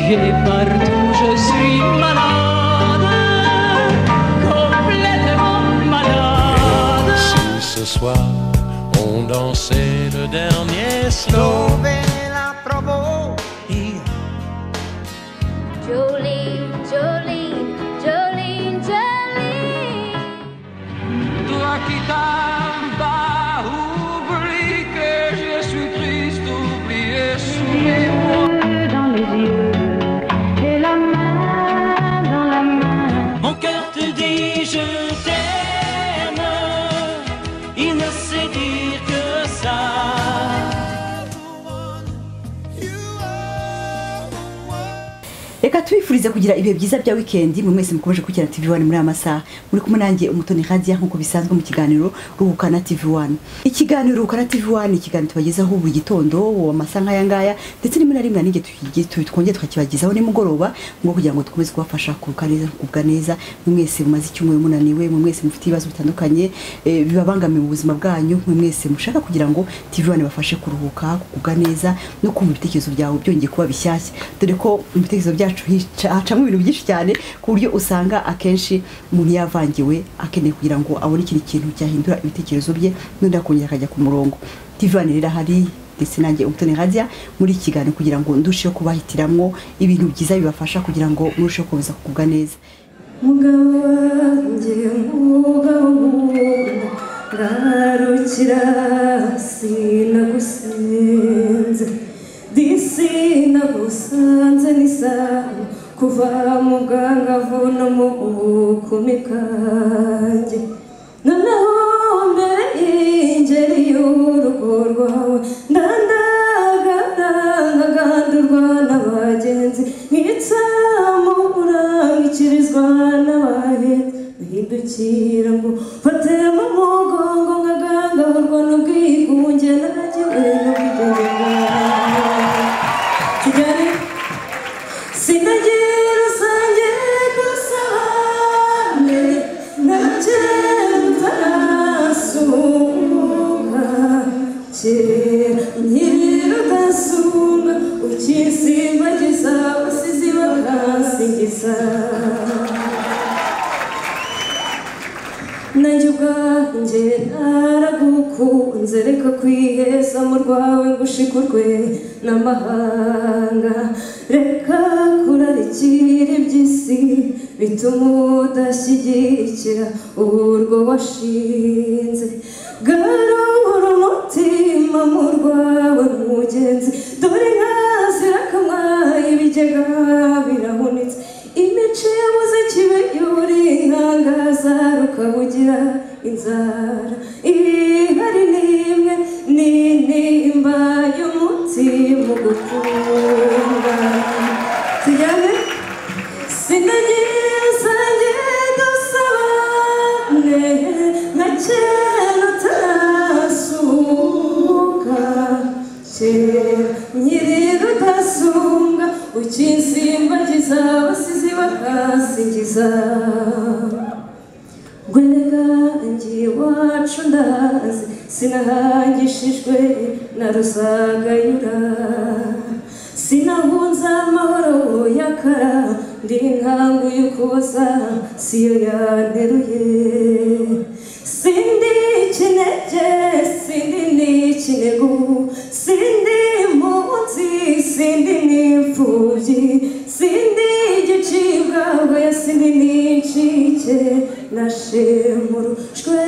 Et partout je suis malade, complètement malade. Si ce soir on dansait le dernier slow, la trovo io. Jolene, Jolene, Jolene, Jolene. Toi qui t'aimes pas, oublie que je suis triste, oubliez, souviens-moi. Dans les yeux et la main dans la main. Mon cœur te dit je t'aime, il ne sait dire que ça. Reka tubifurize kugira ibihe byiza bya weekend mu mwese mukomeje kugira TV1 muri amasaha muri kumwe nanjye Umutoni Hadia nkuko bisanzwe mu kiganiro Ruhukana TV1. Ikiganiro Ruhukana TV1 ikiganiro tubagezaho buri gitondo wa masanga yangaya ndetse rimwe na rimwe ninge twongeye tukakibagezaho nimugoroba ngo kugira ngo dukomeze kubafasha kuruka neza kubwa neza mwese mumaze icyumweru munaniwe mwese mufite ibibazo bitandukanye bibabangamiye mu buzima bwanyu mwese mushaka kugira ngo TV1 bafashe kuruhuka kubwa neza no kumva ibitekerezo byawe byongeye kuba bishyashya dore ko ibitekerezo byacu hacamo ibintu byinshi cyane ku buryo usanga akenshi umuntu yavangiwe akeneye kugira ngo abone ikintu cyahindura ibitekerezo bye n'undi akongera akajya ku murongo. TV1 rero hari ndetse nanjye Umutoni Hadia muri iki kiganiro kugira ngo ndusheho kubahitiramwo ibintu byiza bibafasha kugira ngo murusheho kukomeza kugubwa neza. Mugabo wanjye mugabo ngarukira sinagusenze disina gusanze nisa kuva muganga vuno mu kumikanje noneho mbere y'ingeri y'urugo rwawe ndandagandurwa n'abagenzi nkitsamura nkikirizwa n'abahenzi uhindukira ngo fate mu mugongo nkagangahurwa n'ubwigunge nagiwe n'ubwigenge Kijani sinagira usange dusabane nacyemutasuka nyiri udasuka ukisimbagiza abasizi bakasingiza nanjye ubwanjye naragukunze reka kwiheza mu rwawe ngushikurwe n'amahanga reka kurarikira iby'isi bituma udashyigikira urwo washinze garura umutima mu rwawe mugenzi dore inka zirakamwa ibigega birahunitse imico yabuze kibe yuri inkangaza rukabugira inzara ihari n'imwe n'intimba y'umutima ugukunda tujyane sinagira usange dusabane nka kera utarasuka kera nyiri rudasumbwa ukinsimbagiza abasizi bakasingiza Gwegangi wacu ndazi sinahangishijwe na rusagayura sinahunza amahoro yakara ndi inkangu y'ukuboza siyo yanteruye sindi ikinege sindi n'ikinego sindi impunzi sindi n'imfubyi sindi igicibwa oya sindi n'incike nashemurujwe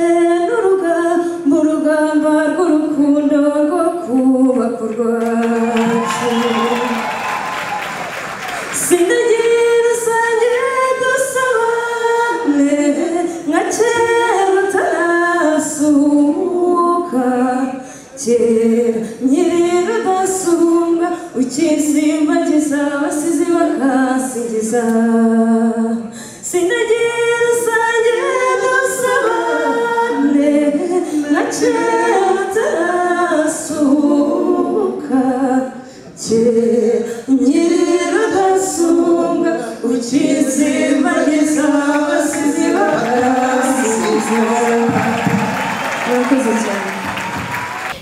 n'urugamba rw'urukundo rwo kubaka urwacu sinagira usange dusabane nka kera utarasuka kera nyiri rudasumbwa ukinsimbagiza abasizi bakasingiza sinagira usange dusabane nka kera utarasuka kera nyiri rudasumbwa ukinsimbagiza abasizi bakasingiza.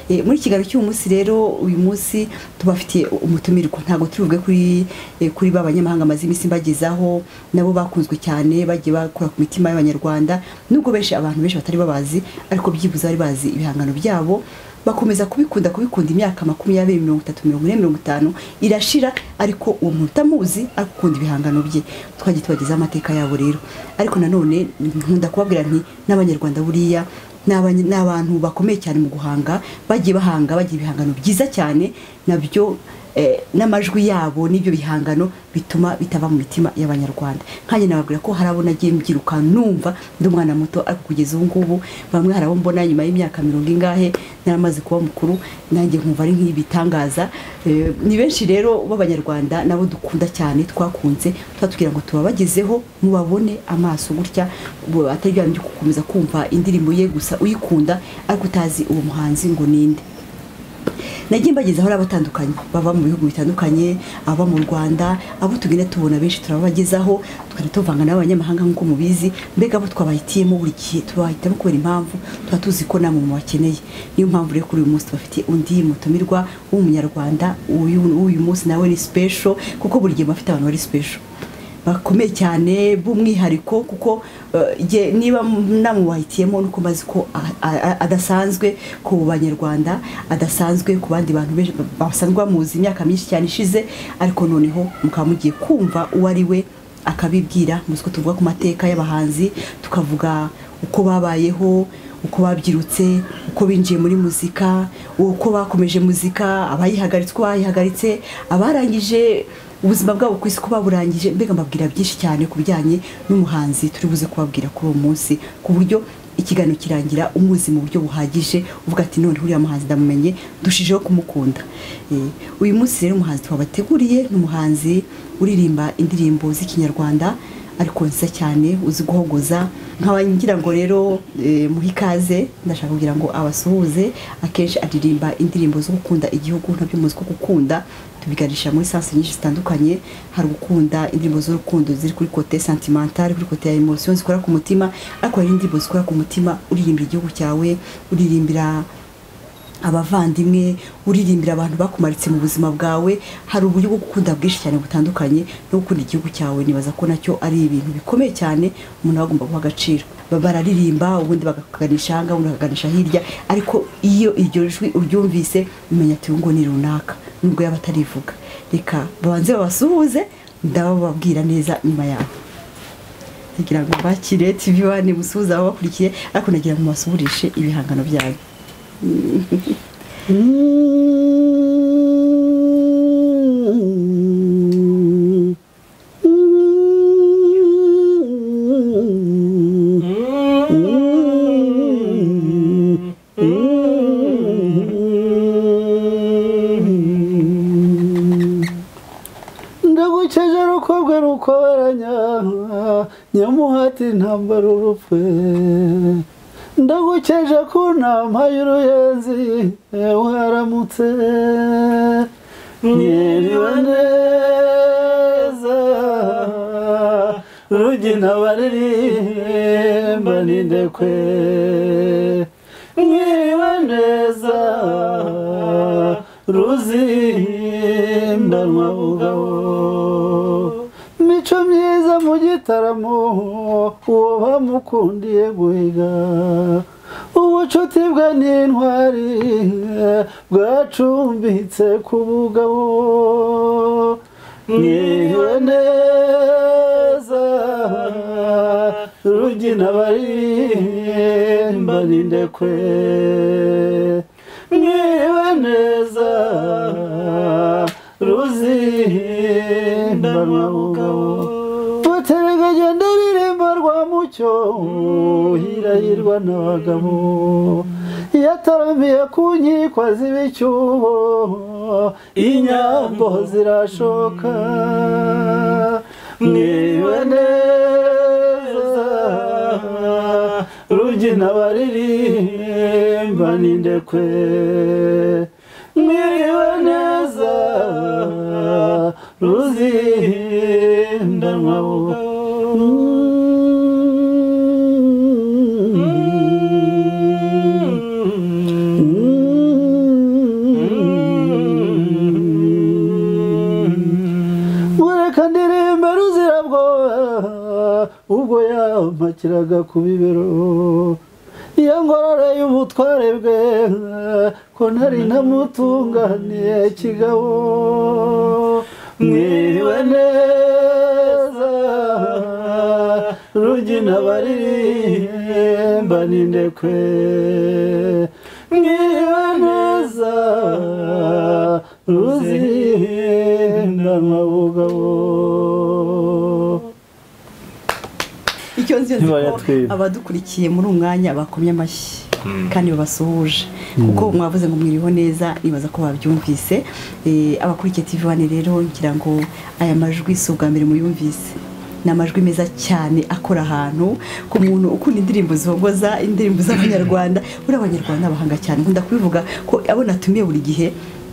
muri kiganiro cy'uyu munsi rero uyu munsi tubafitiye umutumirwa ntabwo turi buvuge kuri ba banyamahanga amaze iminsi mbagezaho nabo bakunzwe cyane bagiye bakora ku mitima y'abanyarwanda nubwo benshi abantu benshi batari babazi ariko byibuze bari bazi ibihangano byabo bakomeza kubikunda imyaka 20 30 40 50 irashira ariko uwo muntu utamuzi akukunda ibihangano bye twagiye tubageza amateka yabo rero ariko nanone nkunda kubabwira nti n'abanyarwanda buriya n'abantu bakomeye cyane mu guhanga bagiye bagira ibihangano byiza cyane nabyo n'amajwi yabo n'ibyo bihangano bituma bitava mu mitima y'abanyarwanda nkanye nababwira ko harabona agiye mbyiruka numva ndi umwana muto ariko kugeza ubu ngubu bamwe harabo mbona nyuma y'imyaka 40 ingahe naramaze kuba mukuru nanjye nkumva ari nk'ibitangaza ni benshi rero b'abanyarwanda nabo dukunda cyane twakunze twatugira ngo tubabagezeho mubabone amaso gutya atari bya byo gukomeza kumva indirimbo ye gusa uyikunda ariko utazi uwo muhanzi ngo ninde nagiye mbagezaho abatandukanye bava mu bihugu bitandukanye aba mu Rwanda abo tugenda tubona benshi turabagezaho twari tuvanga n'abanyamahanga nk'uko mubizi mbega abo twabahitiyemo buri gihe tubahitamo kubera impamvu tuba tuzi ko namwe mubakeneye niyo mpamvu rero kuri uyu munsi bafite undi mutumirwa w'umunyarwanda uyu munsi nawe ni special kuko buri gihe bafite abantu bari special bakomeye cyane b'umwihariko kuko niba namubahitiyemo nuko mazi ko adasanzwe ku banyarwanda adasanzwe ku bandi bantu basanzwe bamuzi imyaka myinshi cyane ishize ariko noneho mukaba mugiye kumva uwo ari we akabibwira muziko tuvuga ku mateka y'abahanzi tukavuga uko babayeho uko babyirutse uko binjiye muri muzika uko bakomeje muzika abayihagaritse uko bayihagaritse abarangije ubuzima bwabo ku isi ko baburangije mbega mbabwira byinshi cyane ku bijyanye n'umuhanzi turi buze kubabwira kuri uwo munsi ku buryo ikiganiro kirangira umuzi mu buryo buhagije uvuga ati none uriya muhanzi ndamumenye dushijeho kumukunda uyu munsi rero umuhanzi twabateguriye n'umuhanzi uririmba indirimbo z'ikinyarwanda ariko nsa cyane uzi guhogoza nkabangira ngo rero muhikaze ndashaka kugira ngo abasuhuze akenshi aririmba indirimbo zo gukunda igihugu ntabyo muzi ko gukunda tubiganisha muri sanse nyinshi zitandukanye hari gukunda indirimbo z'urukundo ziri kuri côté sentimental kuri côté ya emotion zikora ku mutima ariko hari indirimbo zikora ku mutima uririmbira igihugu cyawe uririmbira abavandimwe uririmbira abantu bakumaritse mu buzima bwawe hari uburyo bwo gukunda bwinshi cyane butandukanye no gukunda igihugu cyawe nibaza ko nacyo ari ibintu bikomeye cyane umuntu agomba guha agaciro bararirimba ubundi bakaganisha hanga ubundi bakaganisha hirya ariko iyo iryo jwi uryumvise umenya ati ngo ni runaka nubwo yaba atarivuga reka babanze babasuhuze ndababwira neza nyuma yaho kugira ngo bakire TV1 musuhuza abakurikiye ariko nagira ngo masuhurishe ibihangano byawe ndagukeje rukobwa rukoberanya nyamuhati ntambara urupfe ndagukeje ku nama y'uruyenzi waramutse mwiriwe neza rugina baririmba n'indekwe mwiriwe neza ruzimbanwa bugabo mico myiza mu gitaramo uwo bamukundiye guhiga ubucuti bwa n'intwari bwacumbitse ku bugabo mwiriwe neza rugina baririmba n'indekwe mwiriwe neza ruzimbanwa bugabo buterega genda ririmba rwa mucyo hirahirwa n'abagabo yataramiye ku nkiko z'ibicyuho inyambo zirashoka mwiriwe neza rugina baririmba n'indekwe mwiriwe neza ruzimbanwa bugabo reka ndirimbe ruzirabwoba ubwo yampakiraga ku bibero iyo ngororeye ubutware bwe ko ntari ntamutunganiye kigabo mwiriwe neza rugina baririmba n'indekwe mwiriwe neza ruzindanwa bugabo. icyo nzi ko abadukurikiye muri umwanya bakomye amashyi kandi babasuhuje kuko mwavuze ngo mwiriho neza nibaza ko babyumvise. Abakurikiye TV1 rero ngira ngo aya majwi si ubwa mbere muyumvise, ni amajwi meza cyane akora ahantu ku muntu ukunda indirimbo zihogoza, indirimbo z'abanyarwanda. Buriya abanyarwanda abahanga cyane, nkunda kubivuga ko abo natumiye buri gihe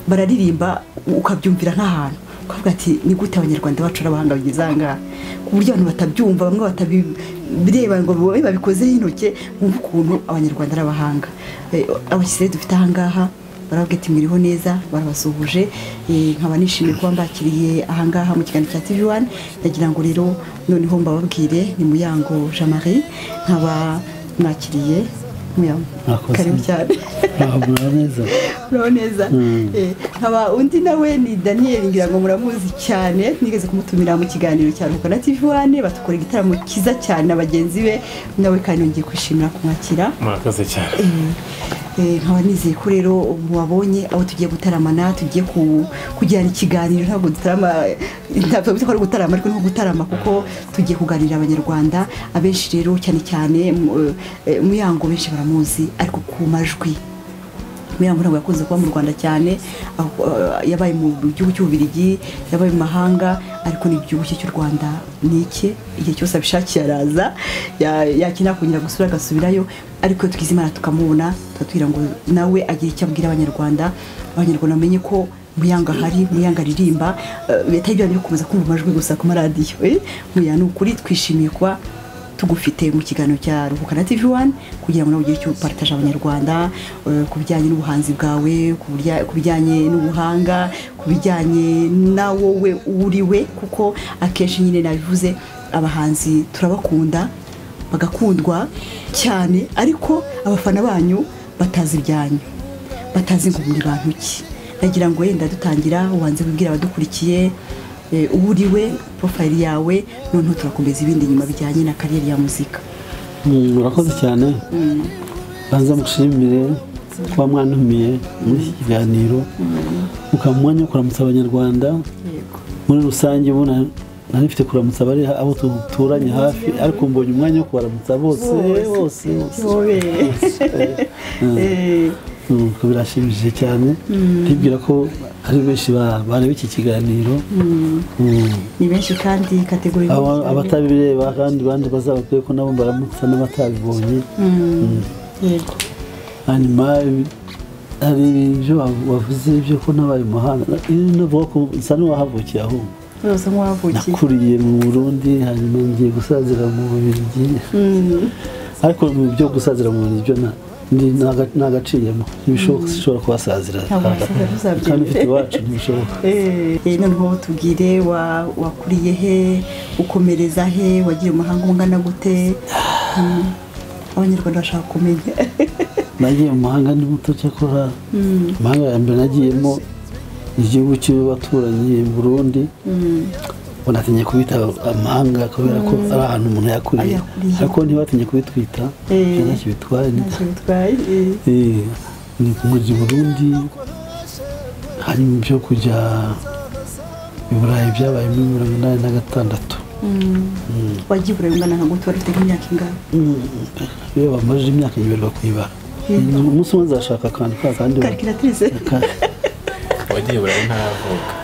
bararirimba ukabyumvira nk'ahantu ukavuga ati ni gute abanyarwanda bacu abahanga bageze ahangaha, ku buryo abantu batabyumva, bamwe batabireba ngo babikozeho intoke, bumva ukuntu abanyarwanda ari abahanga. Abashyitsi dufite ahangaha barabwira ati mwiriho neza, barabasuhuje. Nkaba nishimiye kuba mbakiriye ahangaha mu kiganiro cya TV1. ndagira ngo rero noneho mbababwire ni Muyango Jean Marie, nkaba mwakiriye Muyango. Karibu cyane. Neza. Nkaba undi nawe ni Daniel, ngira ngo muramuzi cyane, nigeze kumutumira mu kiganiro cya Ruhuka na TV1, batukora igitaramo kiza cyane abagenzi be, nawe kandi ngiye kwishimira kumwakira. Murakoze cyane. Nkaba nizeye ko rero mubabonye aho tugiye gutaramana, tugiye kujyana ikiganiro, ntabwo ntabwo ari gutarama ariko no gutarama kuko tugiye kuganirira abanyarwanda abenshi. Rero cyane cyane Muyango benshi baramuzi ariko ku majwi. Muyango ntabwo yakunze kuba mu Rwanda cyane, yabaye mu gihugu cy'Ububiligi, yabaye mu mahanga, ariko ni igihugu cy'u Rwanda niki igihe cyose abishakiye araza, yakina kugira gusura agasubirayo. Ariko tugize Imana tukamubona, tukatwira ngo nawe agire icyo abwira abanyarwanda bamenye ko Muyango ahari, Muyango aririmba, leta y'ibyo bikomeza kumva amajwi gusa ku maradiyo. Muyango ukuri twishimiye kuba tugufite mu kiganiro cya Ruhuka na TV1 kugira ngo nawe ugire icyo upartage abanyarwanda ku bijyanye n'ubuhanzi bwawe, ku bijyanye n'ubuhanga, ku bijyanye na wowe uriwe, kuko akenshi nyine nabivuze abahanzi turabakunda bagakundwa cyane, ariko abafana banyu batazi ibyanyu, batazi ngo muri bantu ki. Ndagira ngo yenda dutangira ubanze kubwira abadukurikiye uburiwe, profile yawe, noneho turakomeza ibindi nyuma bijyanye na kariyeri ya muzika. Urakoze cyane. Banza mushimire kuba mwantumiye muri iki kiganiro, mukamwanya wo kuramutsa abanyarwanda muri rusange. Ubona nari mfite kuramutsa bari abo turanye hafi, ariko mbonye umwanya wo kubaramutsa bose. Birashimishije cyane, ndibwira ko ari benshi bareba iki kiganiro. Ni benshi kandi kategori abatabireba, kandi bandi bazababwiye ko nabo baramutsa n'abatabibonye. Yego. Hanyuma hari ibyo wavuze ibyo ko nabaye umuhanga, navuga ko nsa n'uwahavukiye ahubwo. Nakuriye mu Burundi, hanyuma ngiye gusazira mu Bubiligi. Ariko mu byo gusazira mu Bubiligi byo nagaciyemo, ntibishobora kubasazira kandi ufite iwacu ntibishoboka. Noneho tubwire wakuriye he, ukomereza he, wagiye mu mahanga ungana gute, abanyarwanda bashaka kumenya. Nagiye mu mahanga ndi muto cyakora. Amahanga ya mbere nagiyemo igihugu cy'abaturanyi Burundi, banatinye kubita amahanga kubera ko ari ahantu umuntu yakuriye, ariko ntibatinye kubitwita ntacyo bitwaye. Ni muri Burundi, hanyuma ibyo kujya i Burayi byabaye muri 1986. Wagiye Burayi ungana nka gute, wari ufite nk'imyaka ingana? Iyo bamaze imyaka nyiberwa kwibara, umunsi umwe nzashaka akantu kandi calculatrice. Wagiye Burayi ntaravuka.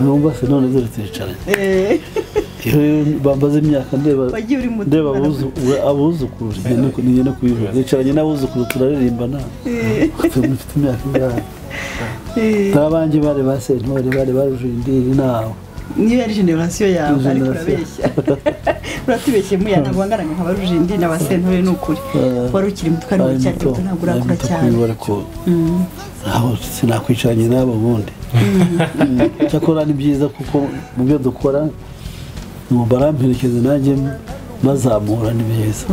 Numva se none zose turicaranye. Iyo bambaze imyaka ndeba abuzukuru, niyo no kubivuga, nicaranye n'abuzukuru turaririmbana. Mfite imyaka ingana. Abanje bari basentore, bari baruje indiri nawe. niyo yari generation yawe ariko urabeshya uratubeshye muya ntabwo wangaraga nka barujindi n'abasentore n'ukuri wari ukiri muto kandi cyari muto ntabwo urakura cyane aho sinakwicaranye n'abo bundi cyakora ni byiza kuko mu byo dukora mu baramperekeza nanjye bazamura ni byiza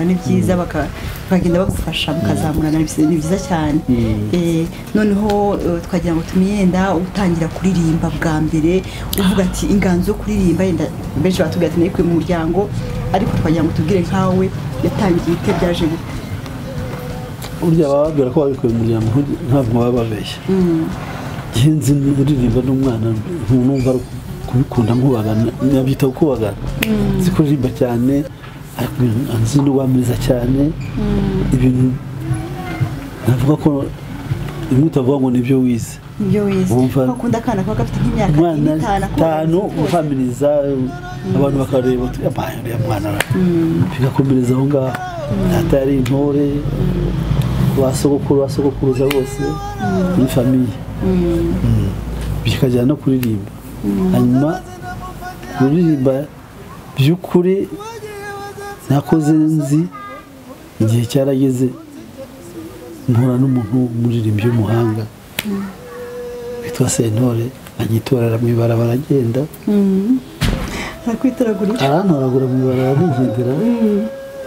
ni byiza bakagenda bagufasha mukazamurana ni byiza cyane noneho twagira ngo tumyenda utangira kuririmba bwa mbere uvuga ati inganzo yo kuririmba yenda benshi batubwira ati nayikuye mu muryango ariko twagira ngo tubwire nkawe yatangiye ite byaje gute burya bababwira ko babikuye mu muryango ntabwo baba babeshya nzi uririmba n'umwana ntumva kubikunda nkubagana nabyita kubagana nzi kuririmba cyane ariko nzi n'uwamiriza cyane ibintu navuga ko rimwe utavuga ngo nibyo wize bakunda akana kaba gafite nk'imyaka 5 uhamiriza abantu bakareba uriya mwana bigakomereza aho ngaho data yari intore basogokuruza bose muri famiye bikajyana no kuririmba hanyuma kuririmba by'ukuri nakoze nzi igihe cyarageze mpura n'umuntu umuririmbyi w'umuhanga witwa Sentore anyitorera mu ibarabara agenda arantoragura mu ibarabara nigendera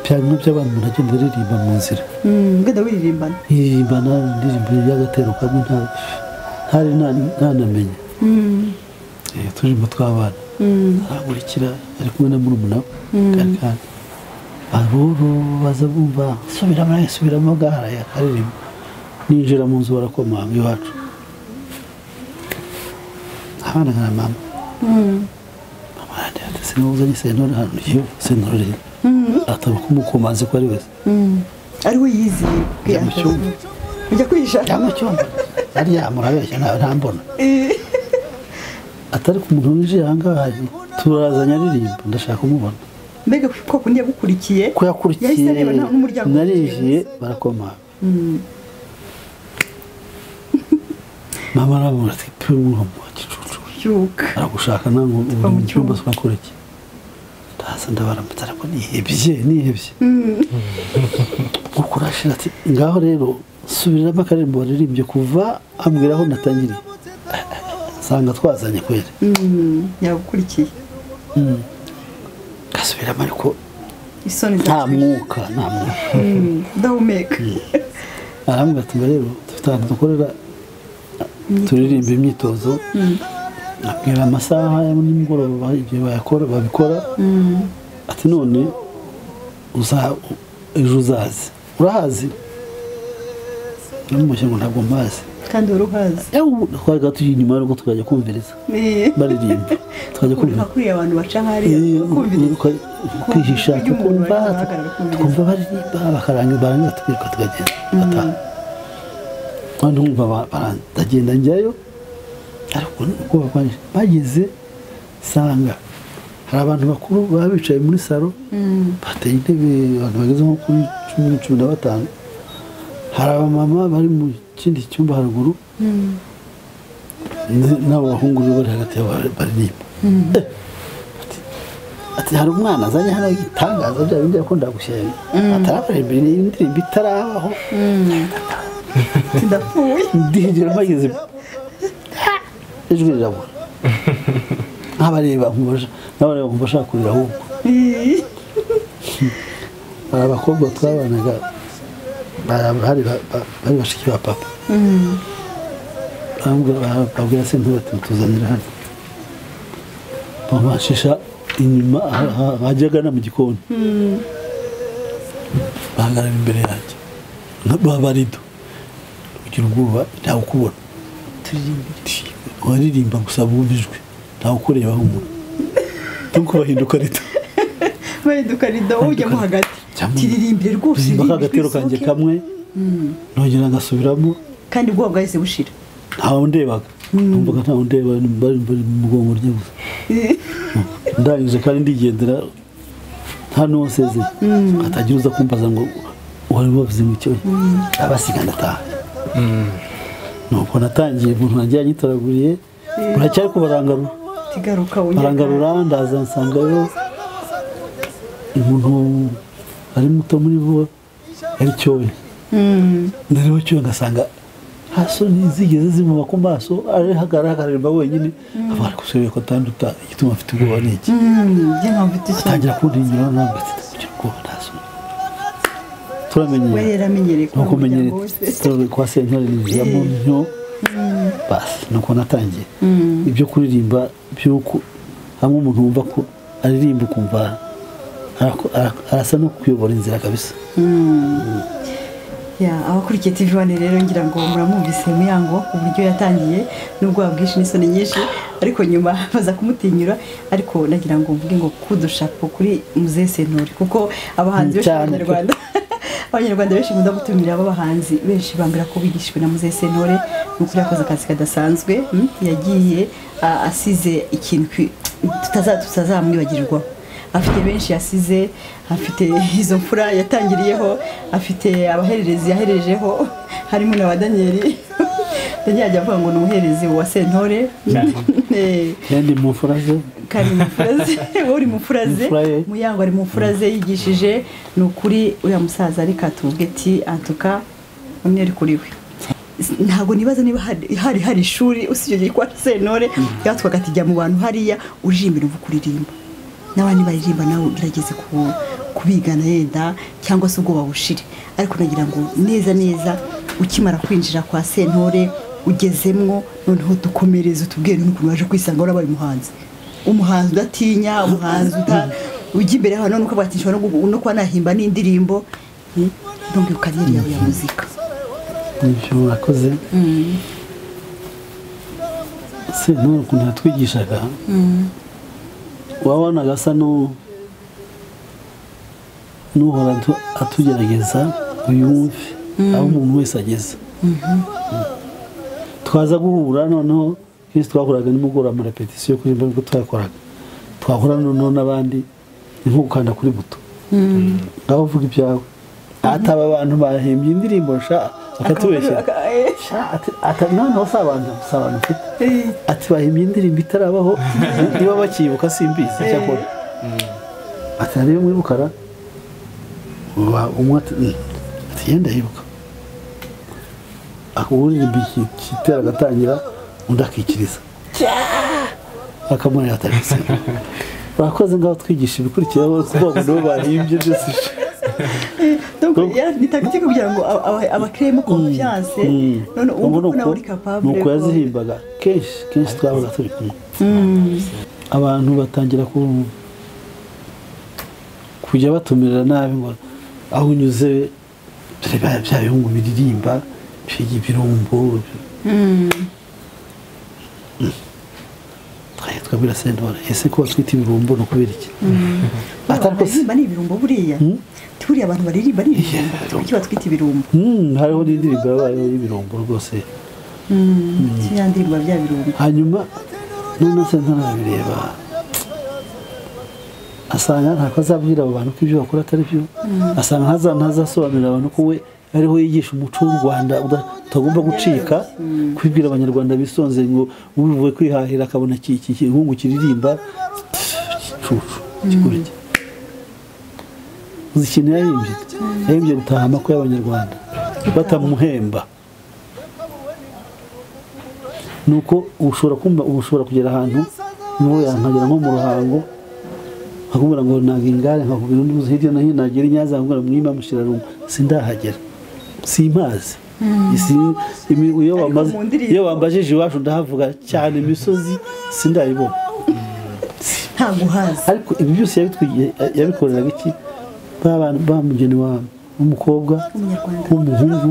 byarimo by'abantu nagenda ririmba mu nzira ngenda wiririmbana indirimbo y'agatero kamwe ntari ntanamenya turirimbo tw'abana aragurikira ari kumwe na murumuna we kandi aboro baza bumva subiramo gahara yakaririmba ninjira mu nzu barakomanga iwacu abana nka mama ati sinuzanye Sentore hano iyo Sentore ataba kumukomanze ko ari wese ari we yiziye ujya kwihisha cyangwa cyomba ari yamurabeshya ntambona atari ku muntu winjiye ahangaha turazanya aririmba ndashaka kumubona mbega ko kundi yagukurikiye ko yakurikiye narijiye barakomanga mama aramubwira ati pe umuhombo wa gicucu aragushaka nango uri mu cyumba twakureke ndaza ndabaramutse ariko nihebye ukurashira ati ngaho rero subiramo akaririmbo waririmbye kuva ambwira aho natangiriye sanga twazanye kwere yagukurikiye gasubiramo ariko isoni nta mwuka ndahumeka arambwira ati rero dufite ahantu dukorera turirimba imyitozo abwira amasaha ya nimugoroba igihe babikora ati none ejo uzazi urahazi namushye ngo ntabwo mbazi kandi uruhazi twari tugiye inyuma ariko tukajya kumviriza baririmba tukajya kumviriza kuriya abantu baca hariya kwihisha tukumva baririmba barangiza tukirika tukagenda bataha kandi nkumva baragenda njyayo ariko ubwoba bwanjye bageze sanga hari abantu bakuru baba bicaye muri salo bateye intebe abantu bageze nko kuri 10-15 hari abamama bari mu kindi cyumba haruguru n'abo bahungu bari hagati baririmba ati hari umwana azanye hano igitangaza bya bindi yakunda gushyira atarabarembe indirimbo itarabaho ndapfuye ndihigera mageze ijwi rirabura n'abareba nkumva ashaka kurira ahubwo hari abakobwa twabanaga bari bashiki ba papa babwira Sentore ati tuzanira hano bamashisha inyuma hajyaga mu gikoni bahagarara imbere yanjye barido kugira ubwoba ntawe ukubona waririmba gusa bumvijwe ntawe ukureba umuntu nuko bahinduka rido ujyamo hagati tiririmbire rwose agatero kanjye kamwe nongera ngasubiramo kandi ubwoba bwahise bushira ntawe ndebaga numvaga ntawe ndeba bari mu mugongo rye gusa ndangije kandi ndigendera nta n'uwasezeye atagira uza kumbaza ngo wari wavuze mu cyo abasiga ndataha nuko natangiye umuntu wanjye yanyitoraguriye buracyari kubarangarura tigaruka barangarura ndaza nsangayo umuntu ari muto muri bo ari cyowe ndariho cyowe ngasanga hasoni zigeze zimuba ku maso ari hagaragarirwa wenyine abari kusubira ko tanduta igituma afite ubwoba n'iki je nkamfite isoni atangira kundinyura nambate kugira ngo ndasoni turamenye we yaramenyereye ko kumenyere kwa sentore ni yamuntu basi nuko natangiye ibyo kuririmba byuko hamwe umuntu wumva ko aririmba ukumva arasa no kuyobora inzira kabisa ya abakurikiye TV1 rero ngira ngo muramwumvise Muyango uburyo yatangiye nubwo wabwishe n'isoni nyinshi ariko nyuma baza kumutinyura ariko nagira ngo mvuge ngo kudushapo kuri Muzehe Sentore kuko abahanzi benshi b'Abanyarwanda abanyarwanda benshi munda gutumira abahanzi benshi bambira ko bigishwe na Muzehe Sentore n'ukuri yakoze akazi kadasanzwe yagiye asize ikintu tutazamwibagirwa afite benshi yasize afite izo mfura yatangiriyeho afite abahererezi yaherejeho harimo na Daniel ajya avuga ngo ni umuherezi wa Sentore kandi mu mfuraze kandi mu mfuraze uri mu mfuraze Muyango ari mu mfuraze yigishije n'ukuri uya musaza ari katuvuge ati antuka umwe ari kuri we ntago nibaza niba hari ishuri usije kwa Sentore yatwaga ati jya mu bantu hariya uririmba uvu kuririmba n'abandi baririmba nawe gerageze kubigana yenda cyangwa se ubwo babushire ariko nagira ngo neza ukimara kwinjira kwa Sentore ugezemwo noneho dukomereze tubwire n'ukuntu waje kwisanga urabaye umuhanzi udatinya umuhanzi ujya imbere hano nuko batishwa no kwa nahimba n'indirimbo ndumva ukariyeri yawe ya muzika ibyo wakoze Sentore ukuntu yatwigishaga wabona gasa n'uhora atugerageza uyumve aho umuntu wese ageze twaza guhura noneho kenshi twakoraga nimugora mu repetition kuri mbere twakoraga twahura noneho n'abandi nko gukanda kuri buto ngaho uvuga ibyawe ataba abantu bahembye indirimbo sha akatubeshya ati noneho sabantu ati bahembye indirimbo itarabaho niba bakibuka simbizi cyakora ati rero mwibukara umwe ati yenda yibuka akuririmba kitera gatangira undi akikiriza akamuri atabise bakoze ngaho twigisha ibikurikiraho kuvuga ngo bahimbye byose donc ni tactique kugira ngo abakiremo confiance none ubu na uri capable nuko yazihimbaga kenshi twabaga turi kumwe abantu batangira kujya batumirira nabi ngo aho unyuze bya bihungu biririmba by'ibirumbo twabwira Sentore ese ko twita ibirumbo no kubera iki atariko simba ni ibirumbo buriya turiya abantu baririmba ni ibirumbo cyo batwita ibirumbo hariho n'indirimbo yabaye y'ibirumbo rwose cyandimba bya birumbo hanyuma none Sentore arabireba asanga ntako azabwira abo bantu ko ibyo bakora atari byo asanga ntazasobanurira abantu ko we ariho yigisha umuco w'u Rwanda utagomba gucika kwibwira abanyarwanda bisonze ngo ubivuye kwihahira akabona iki ihungu kiririmba kikurike uzi ikintu yahimbye gutaha amakuru y'abanyarwanda batamuhemba nuko ushobora kugera ahantu niho yankagera nko mu Ruhango akubwira ngo nagingare nkakubwira undi muzi hirya no hino nagera i Nyanza nkubwira mwima mushirarungu sindahagera simpazi iyo wambajije iwacu ndahavuga cyane imisozi sindayibona ntaguhaza ariko ibi byose yabikoreraga iki bamugeni w'umukobwa w'umuhungu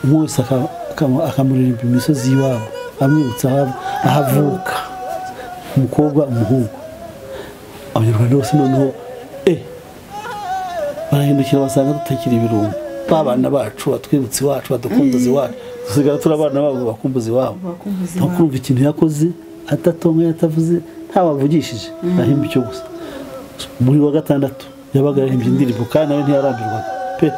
umwe wese akamuririmba imisozi y'iwabo amwibutsa ahavuka umukobwa umuhungu abanyarwanda bose noneho barahindukira basanga tutakiri ibirungo babana bacu batwibutse iwacu badukumbuza iwacu dusigara turi abana babo bakumbuza iwabo bakumva ikintu yakoze atatonga atavuze ntabavugishije ahimba icyo gusa muri wa gatandatu yabaga yahimbye indirimbo kandi nawe ntiyarambirwa pe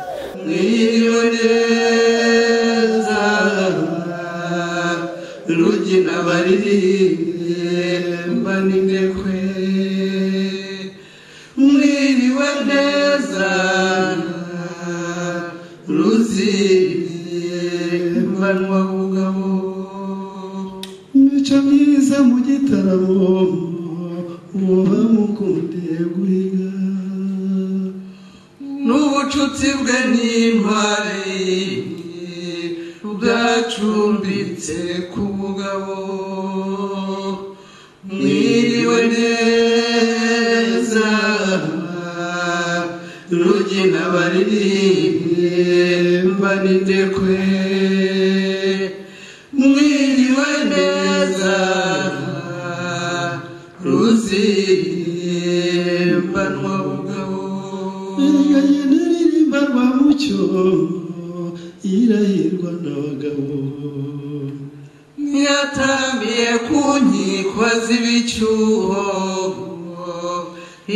rugina baririmbye mbanindekwe mwiriwe neza ruzimbanwa bugabo mico myiza mu gitaramo uba mukundiye guhiga n'ubucuti bwe n'intwari bwacumbitse ku bugabo mwiriwe neza rugina baririmba n'indekwe mwiriwe neza ruzimbanwa bugabo iriganye niririmba rwa mucyo irahirwa n'abagabo yatambiye ku nkiko z'ibicyuho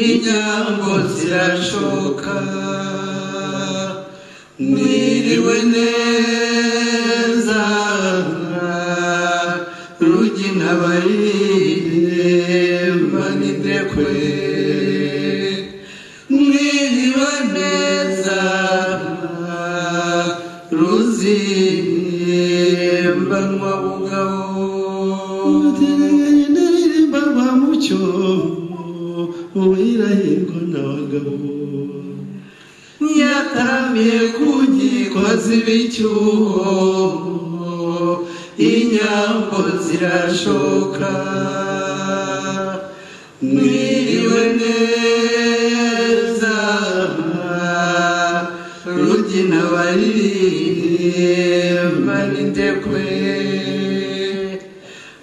inyambo zirashoka mwiriwe neza rugina baririmba n'indekwe mwiriwe neza ruzimbanwa bugabo uteganye naririmba rwa mucyo wirahirwa n'abagabo yataramiye ku nkiko z'ibicyuho inyambo zirashoka mwiriwe neza rugina baririmba n'indekwe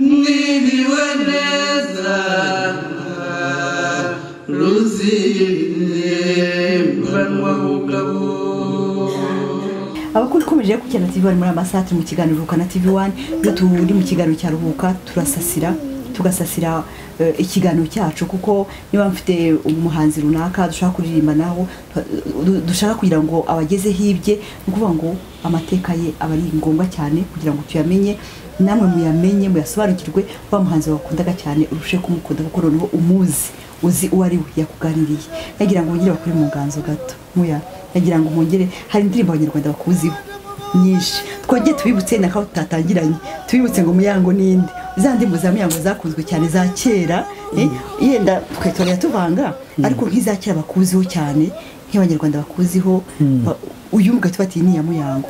mwiriwe neza ruzimbanwa bugabo abakuru ikomeje kugenda TV One muri amasaha turi mu kiganiro Ruhuka na TV One iyo turi mu kiganiro cya Ruhuka tugasasira ikiganiro cyacu kuko niba mfite umuhanzi runaka dushaka kuririmba naho dushaka kugira ngo abageze hibye no kuvuga ngo amateka ye aba ari ngombwa cyane kugira ngo tuyamenye namwe muyamenye muyasobanukirwe wa muhanzi wakundaga cyane urushe kumukunda kuko noneho uzi uwo ari we yakuganiriye yagira ngo ngire bakuri mu nganzo gato muya yagira ngo mwongere hari indirimbo abanyarwanda bakuziho nyinshi twongeye tubibutse nakaho tutatangiranye tubibutse ngo muyango ninde za ndimbo za muyango zakunzwe cyane za kera yenda twitorera tuvanga ariko nk'iza kera bakuziho cyane nk'abanyarwanda bakuziho uyumva tubati ni ya muyango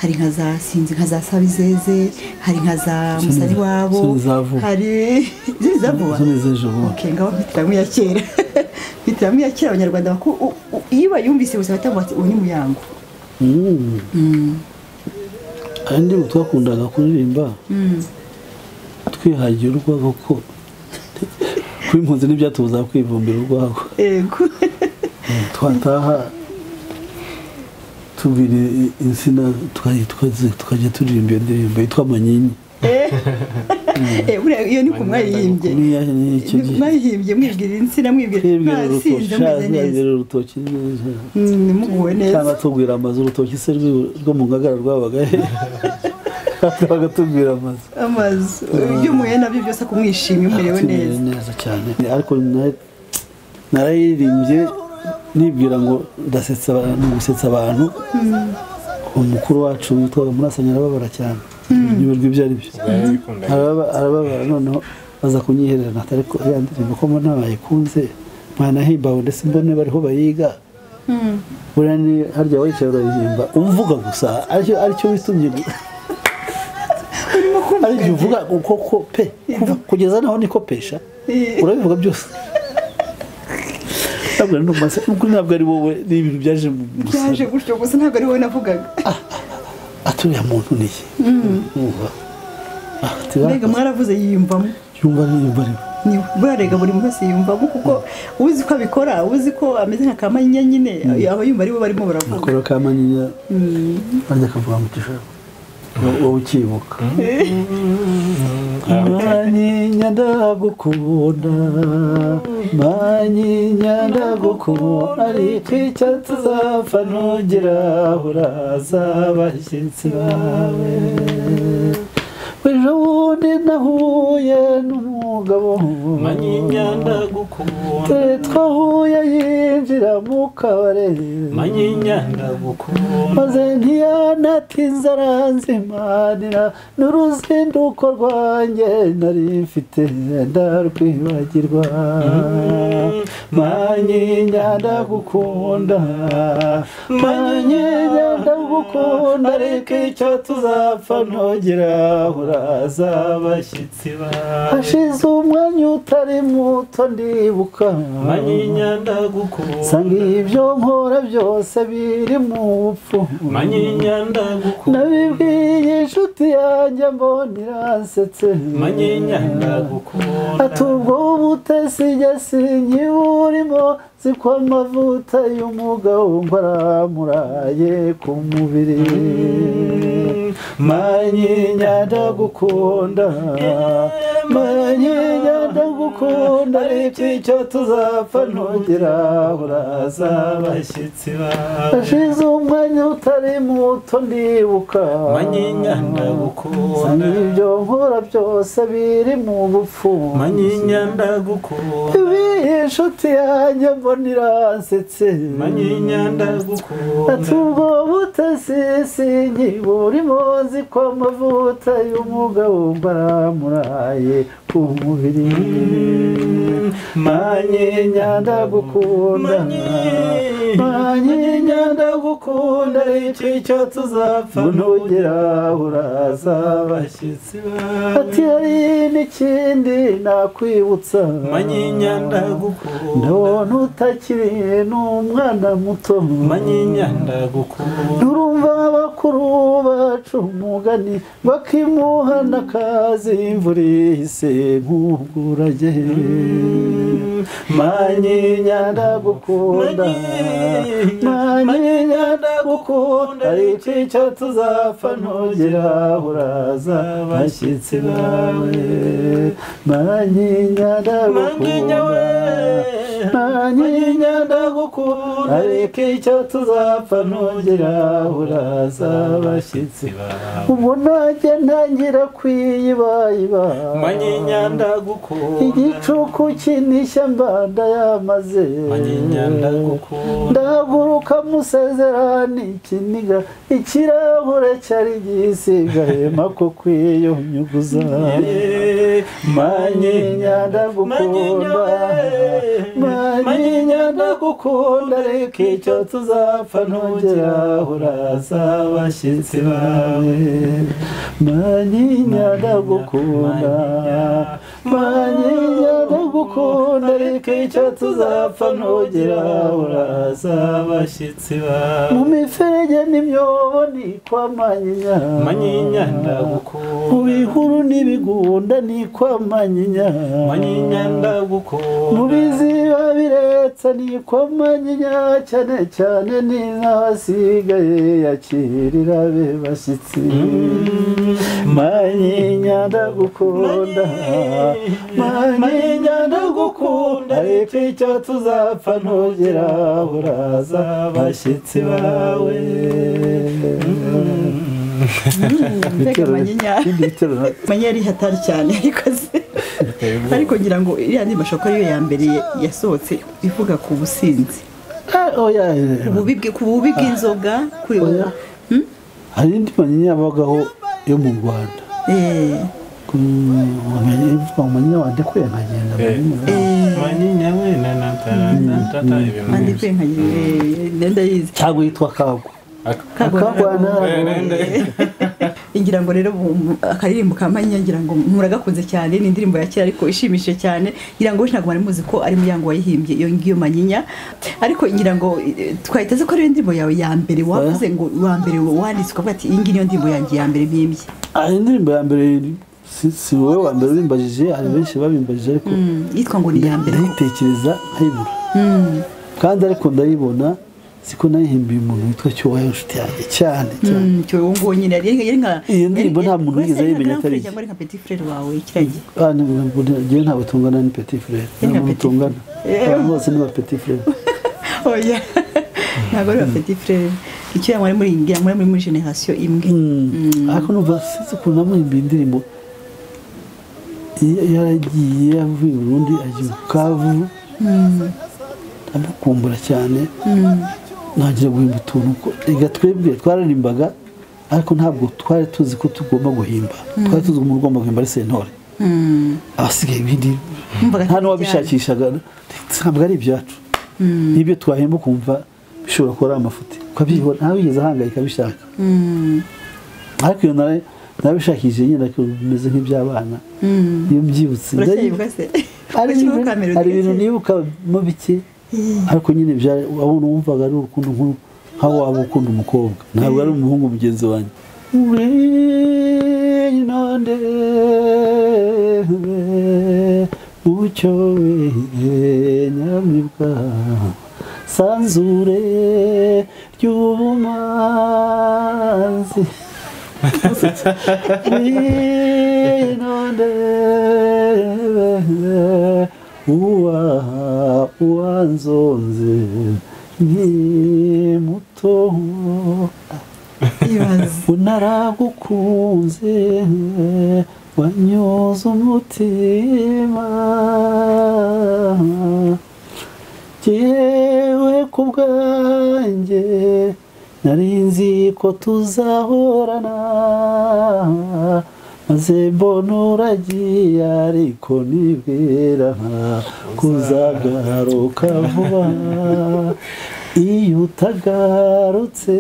hari nka za sinzi nka za Sabizeze hari nka za Musari wabo hari zizavuba okay ngaho bitiramu ya kera bitiramu ya kera abanyarwanda iyo bayumvise bose batamwa ati uni muyango andi twakundaga kuririmba twihagiye urwago ko kwimpunze n'ibyatubuza kwivumbira urwago yego twataha tubiri insina tukajya turirimba iyo ndirimbo yitwa Manyinyi iyo ni kumwayihimbye mwayihimbye mwibwira insina mwibwira urutoki nimuguwe neza cyangwa tubwira amazu urutoki se rwo mu ngagara rwabaga bagatubwira amazu ibyo muye nabyo byose kumwishimye umerewe neza cyane ariko narayirimbye nibwira ngo ndasetsa gusetsa abantu umukuru wacu witwa Murasanya arababara cyane nibirwa ibyo ari byo arababara noneho baza kunyihererana ariko yandirimbo ko mbona bayikunze mwana himbawe ndetse mbone bariho bayiga buriya ni harya wicaye urayihimba umvuga gusa aricyo witumye aribyo uvuga koko pe kugeza naho nikopesha urabivuga byose ntabwo ari wowe n'ibintu byaje gutyo gusa ntabwo ari wowe navugaga aturiya muntu niye mbega mwaravuze yiyumvamo burarega buri wese yiyumvamo kuko uzi ko abikora uzi ko ameze nka Kamanyinya nyine aba yumva ari bo barimo baravuga akora Kamanyinya bajya kavuga mu gishoro wowe ukibuka Manyinya ndagukunda Manyinya ndagukunda ariko icyo tuzapfa ntugera uraza abashyitsi bawe ejo bundi nahuye n'umuntu mugabo manyinya ndagukunda twahuye yinjira mu kabare manyinya ndagukunda maze ntiyanatinze aranzimanira n'uruzinduko rwanjye nari mfite ndarwibagirwa manyinya ndagukunda manyinya ndagukunda ariko icyo tuzapfa ntugera uraza abashyitsi bawe hashize umwanya utari muto ndibuka manyinya ndagukunda sanga ibyo nkora byose biri mu bupfu manyinya ndagukunda nabibwiye inshuti yanjye mbona iransetse manyinya ndagukunda ati ubwo butesi sinkiburimo ziko amavuta y'umugabo ngo aramuraye ku mubiri manyinya ndagukunda manyinya ndagukunda ariko icyo tuzapfa ntugera uraza abashyitsi bawe hashize umwanya utari muto ndibuka manyinya ndagukunda ibyo nkora byose biri mu bupfu manyinya ndagukunda ibi inshuti yanjye mbona iransetse manyinya ndagukunda ati ubwo butesi sinkiburimo ziko amavuta y'umugabo ngo aramuraye ku mubiri manyinya ndagukunda manyinya ndagukunda ariko icyo tuzapfa ntugera uraza abashyitsi bawe ati hari n'ikindi nakwibutsa manyinya ndagukunda ndabona utakiri n'umwana muto manyinya ndagukunda nturumva bakuru bacu umugani bakimuhana akazi imvura ihise nk'ubwurage manyinya ndagukunda manyinya ndagukunda ariko icyo tuzapfa ntugera uraza abashyitsi bawe manyinya ndagukunda manyinya ndagukunda ariko icyo tuzapfa ntugera uraza abashyitsi bawe ubwo najye ntangira kwiyibayiba manyinya ndagukunda igicuku kinishya mbanda yamaze manyinya ndagukunda ndahaguruka musezerani ikiniga ikirahure cyari gisigaye mako kwiyunyuguza manyinya ndagukunda manyinya ndagukunda ariko icyo tuzapfa ntugera uraza abashyitsi bawe manyinya ndagukunda manyinya ndagukunda ariko icyo tuzapfa ntugera uraza abashyitsi bawe mu miferege n'imyobo ni kwa manyinya manyinya ndagukunda mu bihuru n'ibigunda ni kwa manyinya manyinya ndagukunda mu biziba biretse ni kwa manyinya cyane cyane ni n'ahasigaye yakirira be bashyitsi manyinya ndagukunda manyinya ndagukunda ariko icyo tuzapfa ntugera uraza abashyitsi bawe mbega manyinya manyinya yari hatari cyane ariko ngira ngo iriya ndirimbo ashobora kuba ariyo ya mbere yasohotse ivuga ku businzi ku bubi bw'inzoga hari indi manyinya yabagaho yo mu Rwanda manyinya wandekuye nkagenda manyinya we na natata wandekuye nkagenda ndayizi cyangwa yitwa kagwa ngira ngo rero akaririmbo ka manyinya ngira ngo muragakunze cyane ni indirimbo ya kera ariko ishimishije cyane ngira ngo ntabwo bari muzi ko ari Muyango wayihimbye iyo ngiyo manyinya ariko ngira ngo twahitaze ko ari indirimbo yawe ya mbere wavuze ngo wa mbere wanditse ukavuga ati iyi ngiyi niyo ndirimbo yanjye ya mbere mpimbye indirimbo ya mbere si wowe wa mbere ubimbajije hari benshi babimbajije ariko yitwa ngo ni ya mbere ndayitekereza nkayibura kandi ariko ndayibona siko nayihimbiye umuntu witwa Cyowayo inshuti yanjye cyane Cyowayo ngo nyine yari nka iyo ndirimbo nta muntu wigeze ayimenya atari cyangwa nka Petit Frère wawe kiragi ngiye ntabwo tungana ni Petit Frère ntabwo tungana bose ni ba Petit Frère oya ntabwo ari ba Petit Frère icyo yamwe muri generation imwe ariko numva sinzi ukuntu namuhimbiye indirimbo yaragiye avuye i Burundi ajya i Bukavu ndamukumbura cyane ntangira guhimba utuntu reka twebwe twararimbaga ariko ntabwo twari tuzi ko tugomba guhimba twari tuzi ko umuntu ugomba guhimba ari sentore abasigaye ibindi nta n'uwabishakishaga ntabwo ari ibyacu n'ibyo twahemba ukumva bishobora kuba ari amafuti ukabyibona ntawe wigeze ahangayika abishaka ariko iyo nabishakishije nyine bimeze nk'iby'abana iyo mbyibutse hari ibintu nibukamo bike ariko nyine wabona wumvaga ari urukundo nk'aho waba ukunda umukobwa ntabwo ari umuhungu mugenzi wanjye mucyo we nyamibwa sanzure ry'ubumanzi uwanzonze muto unaragukunze wanyoza umutima jyewe ku bwanjye nari nzi ko tuzahorana maze mbona uragiye ariko nibwira kuzagaruka vuba iyo utagarutse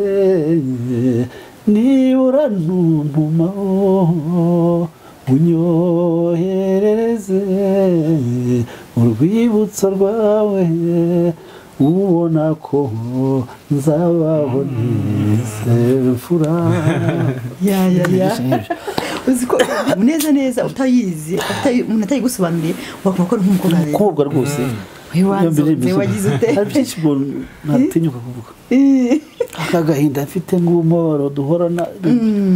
nibura ntuntumaho unyoherereze urwibutso rwawe ubona ko nzabaho nizefura uzi ko neza utayizi umuntu atayigusobanuriye wakumva ko ari nk'umukobwa rwose wagize ute hari byinshi ntatinyuka kuvuga akagahinda mfite ng'umubabaro duhorana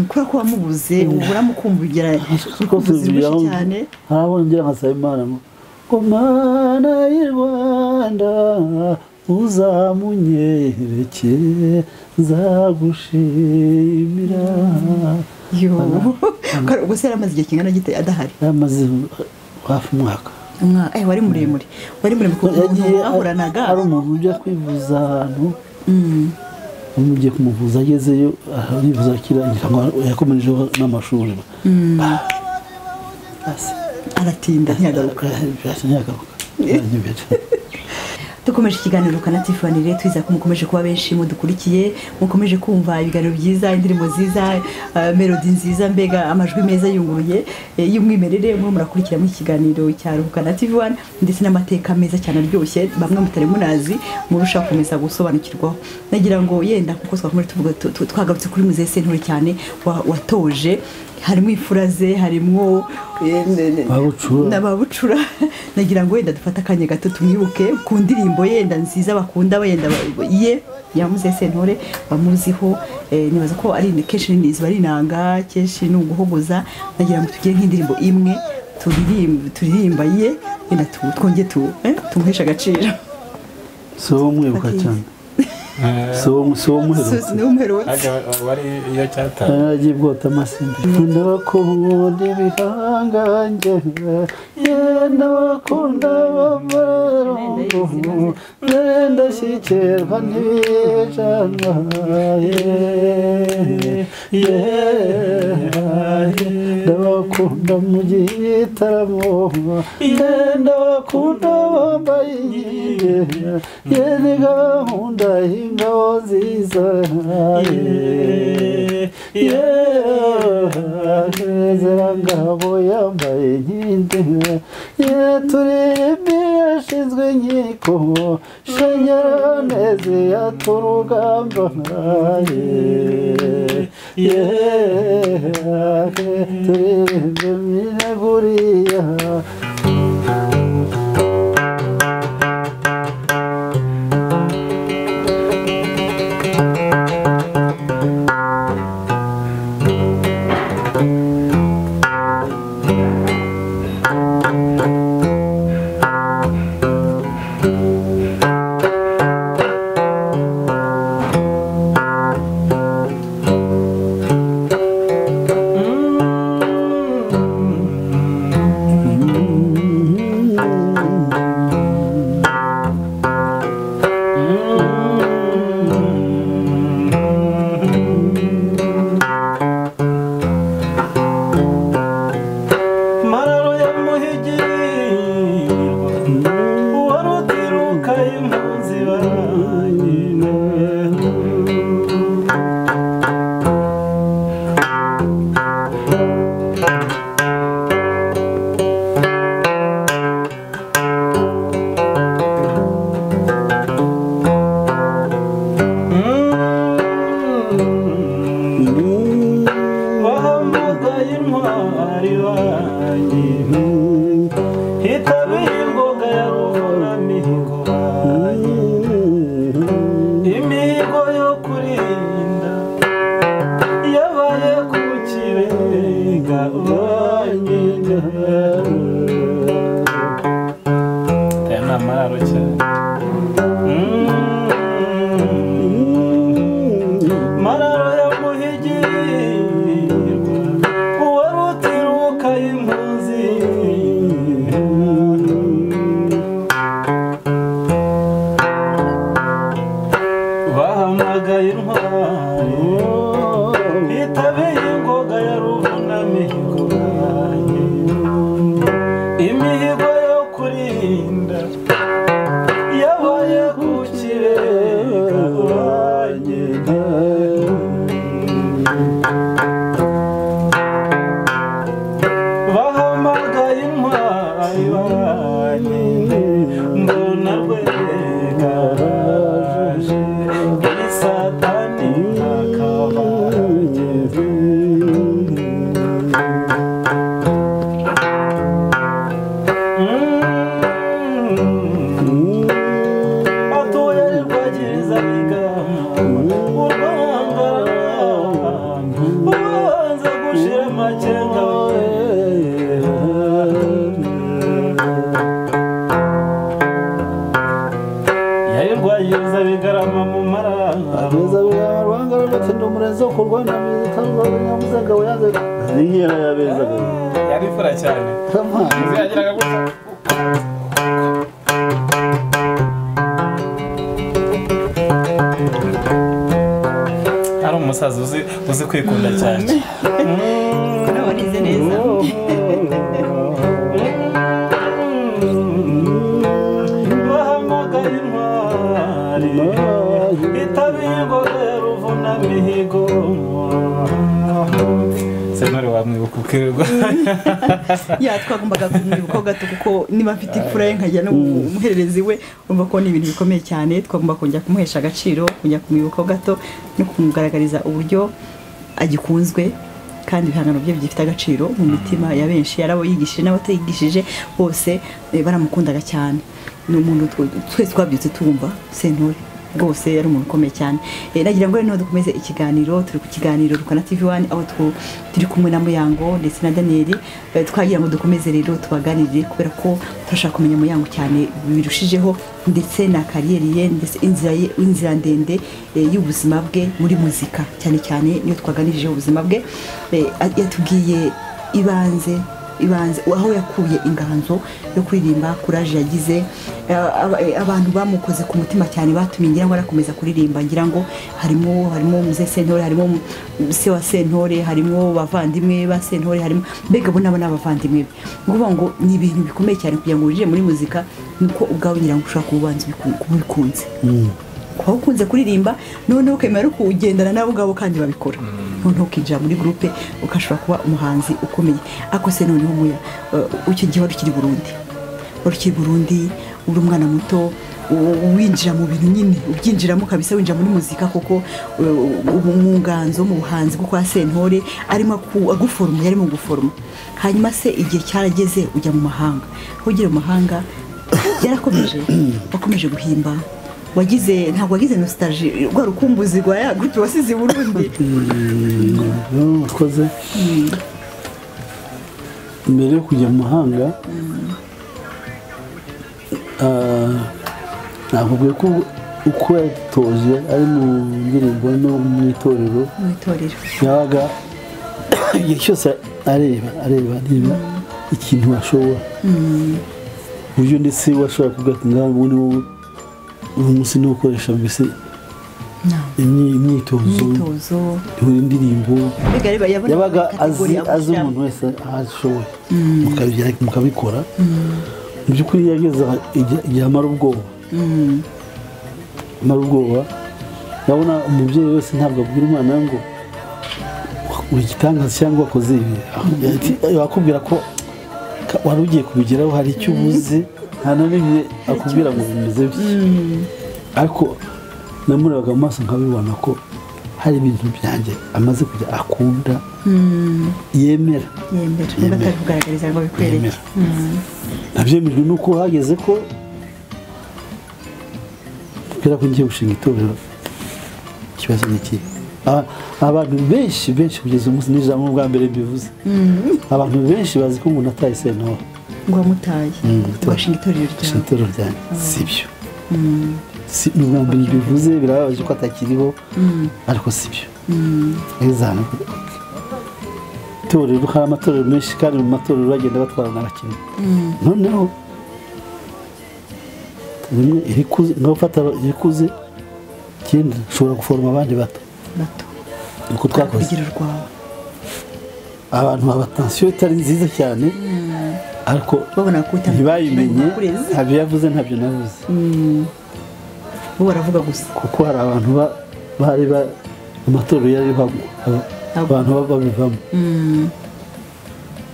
kubera ko wamubuze uramukumbugira cyane harabona ngira nkasaba Imana ngo mana y'u Rwanda uzamunyereke nzagushimira ubwo se yaramaze igihe kingana gite adahari yaramaze hafi umwaka wari muremure mwahoranaga ari umuntu ujya kwivuza ahantu umugiye kumuvuza agezeyo arivuza akirangira yakomejeho n'amashuri aratinda ntiyagaruka dukomeje ikiganiro kanatifanire twiza ko mukomeje kuba benshi mudukurikiye mukomeje kumva ibiganiro byiza indirimbo nziza melody nziza mbega amajwi meza yunguruye y'umwimerere mwe murakurikira mu kiganiro cya Ruhukana TV1 ndetse n'amateka meza cyane aryoshye bamwe mutari munazi murusha kumeza gusobanukirwaho nagira ngo yenda kuko twakomeye tuvuga twagarutse kuri muze sentore cyane watoje harimo ifuraze harimo n'ababucura nagira ngo wenda dufata akanya gato tumwibuke ku ndirimbo yenda nziza bakunda wenda ye yamuze sentore bamuziho nibaza ko ari kenshi niziba ari inanga kenshi ni uguhogoza nagira ngo tugire nk'indirimbo imwe turirimba ye yenda twongeye tumuhesha agaciro so mwibuka cyane so muherutse wari iyo cyatanga yagiye bwota amasimbi ndabakunda ibihangange ndabakunda bamarongo ndashyikirwa n'ibijana ndabakunda mu gitaramo ndabakunda bambaye inkinde ni gahunda y'ingabo nziza zerangabo yambaye inkinde turirimbi yashinzwe inkiko shanyaraneze yaturugamba turirimbi mineguriya imihigo imihigo yo kurinda yabaye ku kibenga uranyega aya ni amararo cyane mararo ya muhigirwa uwari utiruka impunzi bahamagaye intwari hitabeye ingoga ya ruvunamihigo imihigo yo kurinda yabaye ku kibenga uranyega bahamagaye intwari banye mbona rwega raje isatani akabageze atuye rwagiriza bigamba urwanga ubanza gushira amakenga yari rwagiriza bigarama mu maranga ageza rwanga rugatsinda umurezi wo kurwana mizitanzwe nyamuzenga wayaze niyera yabezaga yari fura cyane ziragiraga gusa ari umusaza uzi kwikunda cyane urabonize neza bahamagaye intwari itabingoga ya ruvunamihigo senore wamwibuka ukirwa ya twagombaga kumwibuka gato kuko niba mfite imfura ye nkajya no umuhererezi we urumva ko ni ibintu bikomeye cyane twagomba kongera kumuhesha agaciro kujya kumwibuka gato no kumugaragariza uburyo agikunzwe kandi ibihangano bye bifite agaciro mu mitima ya benshi yarabo yigishije n'abatayigishije bose baramukundaga cyane ni umuntu twese twabyutse tumva Sentore rwose yari umuntu ukomeye cyane nagira ngo rero dukomeze ikiganiro turi ku kiganiro Rukana TV1 aho turi kumwe na Muyango ndetse na Daniel twagira ngo dukomeze rero tubaganirire kubera ko turashaka kumenya Muyango cyane birushijeho ndetse na kariyeri ye ndetse inzira ndende y'ubuzima bwe muri muzika cyane cyane niyo twaganirije ubuzima bwe yatubwiye ibanze aho yakuye inganzo yo kuririmba courage yagize abantu bamukoze ku mutima cyane batumye ngira ngo arakomeza kuririmba ngira ngo harimo muze Sentore harimo se wa Sentore harimo bavandimwe ba Sentore harimo mbega bo nabo n'abavandimwe nguvuga ngo ni ibintu bikomeye cyane kugira ngo urije muri muzika nuko ubwawe ngira ngo ushaka kubanza kubikunze kuba ukunze kuririmba noneho ukemera kugendana nabo ngabo kandi babikora noneho ukinjira muri groupe ukashobora kuba umuhanzi ukomeye ako se noneho muya icyo gihe wari ukiri Burundi uri umwana muto winjira mu bintu nyine ubyinjiramo kabisa winjira muri muzika koko mu nganzo mu buhanzi kuko Sentore arimo aguforoma yarimo guforoma hanyuma se igihe cyarageze ujya mu mahanga ugira mu mahanga wakomeje guhimba ntabwo wagize nostalgie rwa rukumbuzi rwa ya groupe wasize i Burundi twaze mbere yo kujya mu mahanga nakubwiye ko uko yatoje ari mu ndirimbo no mu itorero yabaga igihe cyose areba niba ikintu ashobora uburyo ndetse washobora kuvuga ati ngaho ubundi wowe umunsi ni ukoresha mbese imyitozo indirimbo yabaga azi umuntu wese aho ashoboye mukabikora mu by'ukuri yageze igihe amara ubwoba urabona umubyeyi wese ntabwo abwira umwana we ngo uri igitangaza cyangwa wakoze ibi wakubwira ko wari ugiye kubigeraho hari icyo ubuze nta na rimwe akubwira ngo bimeze bityo ariko namurebaga mu maso nkabibona ko hari ibintu byanjye amaze kujya akunda yemera kugaragariza ngo bikwereke nabyemejwe nuko hageze ko mbabwira ko ngiye gushinga itorero ikibazo ni iki abantu benshi kugeza umunsi n'ijambo bwa mbere mbivuze abantu benshi bazi ko umuntu ataye sentore ngo wamutaye ugashinga itorero ryanjye sibyo si n'ubwa mbere mbivuze birababaje ko atakiriho ariko sibyo ezana itorero hari amatorero menshi kandi mu matorero bagenda batwarana abakinnyi noneho rimwe ngafata irikuze ikindi ushobora guforoma abandi bato uko twakoze abantu baba tension itari nziza cyane ariko ntibayimenye ntabyo yavuze ntabyo navuze bo baravuga gusa kuko hari abantu bari amatorero yariho abantu babivamo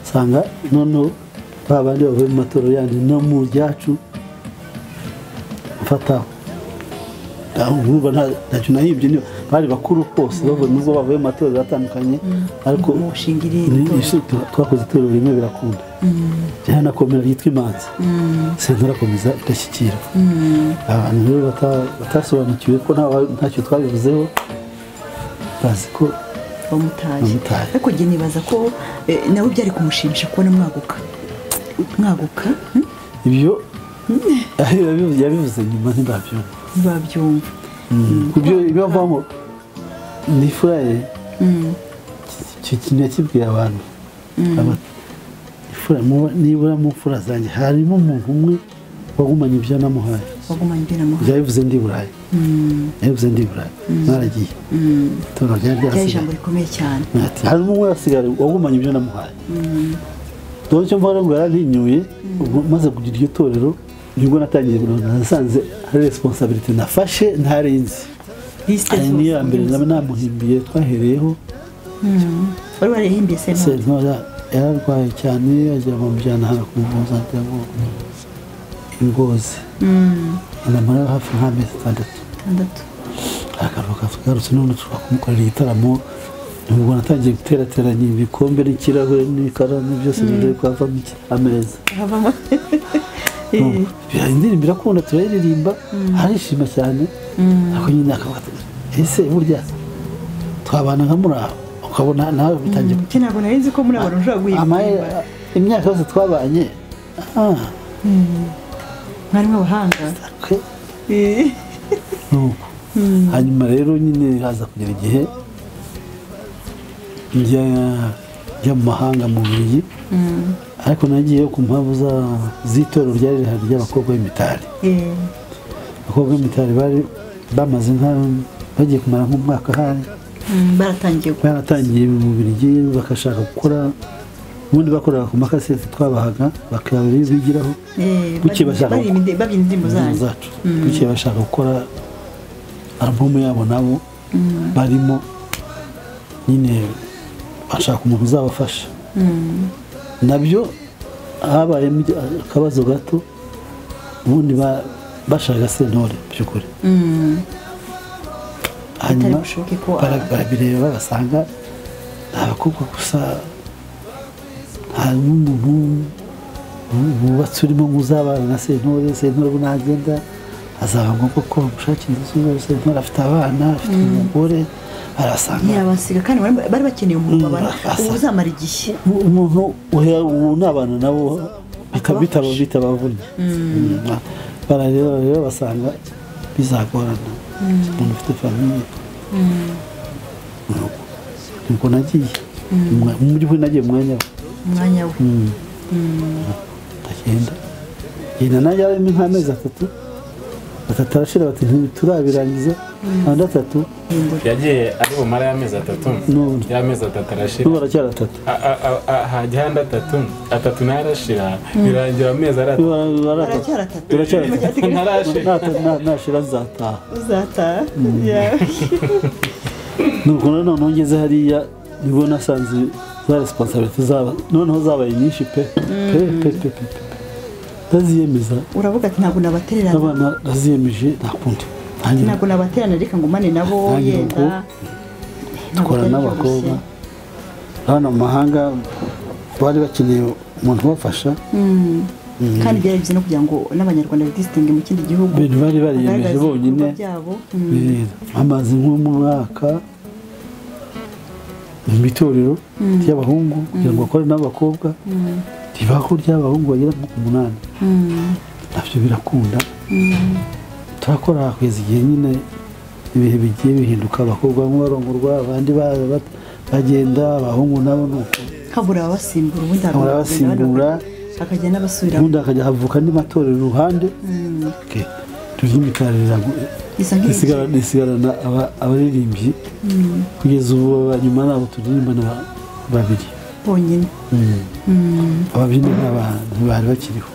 usanga noneho babandi bavuye mu matorero yandi no mu ryacu mfataho urumva ntacyo nahimbye niyo bari bakuru bose nubwo bavuye mu matorero atandukanye ariko twakoze itorero rimwe birakunda byanakomera ryitwa Imanzi sentore akomeza igashyikira abantu rero batasobanukiwe ko ntacyo twabivuzeho bazi ko bamutaye ariko njye nibaza ko nawe byari kumushimisha kubona mwaguka ibyo yabivuze nyuma ntibabyumva kubyo bivamo ni furaye icyo kintu yakibwiye abantu nibura mu mfura zanjye harimo umuntu umwe wagumanye ibyo namuhaye yabivuze ndi burayi mwaragiye ryari ijambo rikomeye cyane harimo umwe wasigara wagumanye ibyo namuhaye dore icyo mvuga ngo yarantinyuye maze kugira iryo torero nibwo natangiye nasanze hari responsabilité nafashe ntarinzi niyo ya mbere namuhimbiye twahereyeho wari warihimbiye sentore yararwaye cyane agira mu mujyana hano ku mpuzandengo Ngozi anamara hafi nk'amezi 6 akaruhuka agarutse none twamukorera igitaramo nubwo natangiye guterateranya ibikombe n'ikirahure n'ikaramu byose ngiye kwavamo ameza indirimbo irakunda turayiririmba harishima cyane ariko nyine akavuga ese burya twabana nka muraho ukabona nawe bitangiye ntabwo nari nzi ko muri abantu ushobora guhimba imyaka yose twabanye mwarimo abahanga hanyuma rero nyine haza kugera igihe njya mu mahanga mu Bubiligi ariko nagiye ku mpamvu z'itorero ryari rihari ry'abakobwa b'imitari abakobwa b'imitari bari bamaze bagiye kumara nk'umwaka hari baratangiye mu Bubiligi bagashaka gukora ubundi bakorera ku makaseti twabahaga bakaba bigiraho buke bashaka zacu buke bashaka gukora album yabo nabo barimo nyine bashaka umuntu uzabafasha nabyo habayemo akabazo gato ubundi bashaka sentore by'ukuri hanyuma barabireba basanga abakobwa gusa hari n'umuntu wubatse urimo nk'uzabana na sentore ubu nagenda azaba ngombwa ko bamushakira inzu sentore afite abana afite umugore arasanga ntiyabasiga kandi bari bakeneye umuntu babana ubu uzamara igihe umuntu n'abana nabo bitabavunnye barareba rero basanga bizagorana umuntu ufite famiye nuko nagiye mu by'ukuri nagiye umwanya we ndagenda najya harimo nk'amezi 3 arashira bati ntiturabirangiza andi 3 yagiye ari bumara y'amezi 3 y'amezi 3 arashira n'ubu aracyari 3 hajya handi 3 narashira birangira amezi 4 aracyari 3 nashira uzataha nuko noneho ngeze hariya nibwo nasanze za responsabilité zaba noneho zabaye nyinshi pe ndaziyemeza uravuga ati ntabwo nabatererana abana ndaziyemeje ntakundi ntabwo nabatererana reka ngumane nabo yenda dukora n'abakobwa hano mu mahanga bari bakeneye umuntu ubafasha kandi byaribye no kugira ngo n'abanyarwanda bitistinge mu kindi gihugu ibintu bari bariyemeje bonyine amaze nk'umwaka mu itorero ry'abahungu kugira ngo bakore n'abakobwa ribaho ry'abahungu bagera ku 8 nabyo birakunda turakora kwezi igihe nyine ibihe bigiye bihinduka abakobwa bamwe barongorwa abandi bagenda abahungu nabo nuko habura abasimbura ubundi abasimbura akajya n'abasubira ubundi akajya havuka andi matorero iruhande turyimikarira isigarana abaririmbyi kugeza ubu nyuma nabo turirimbana babiri bonyine ababyinnyi ntibari bakiriho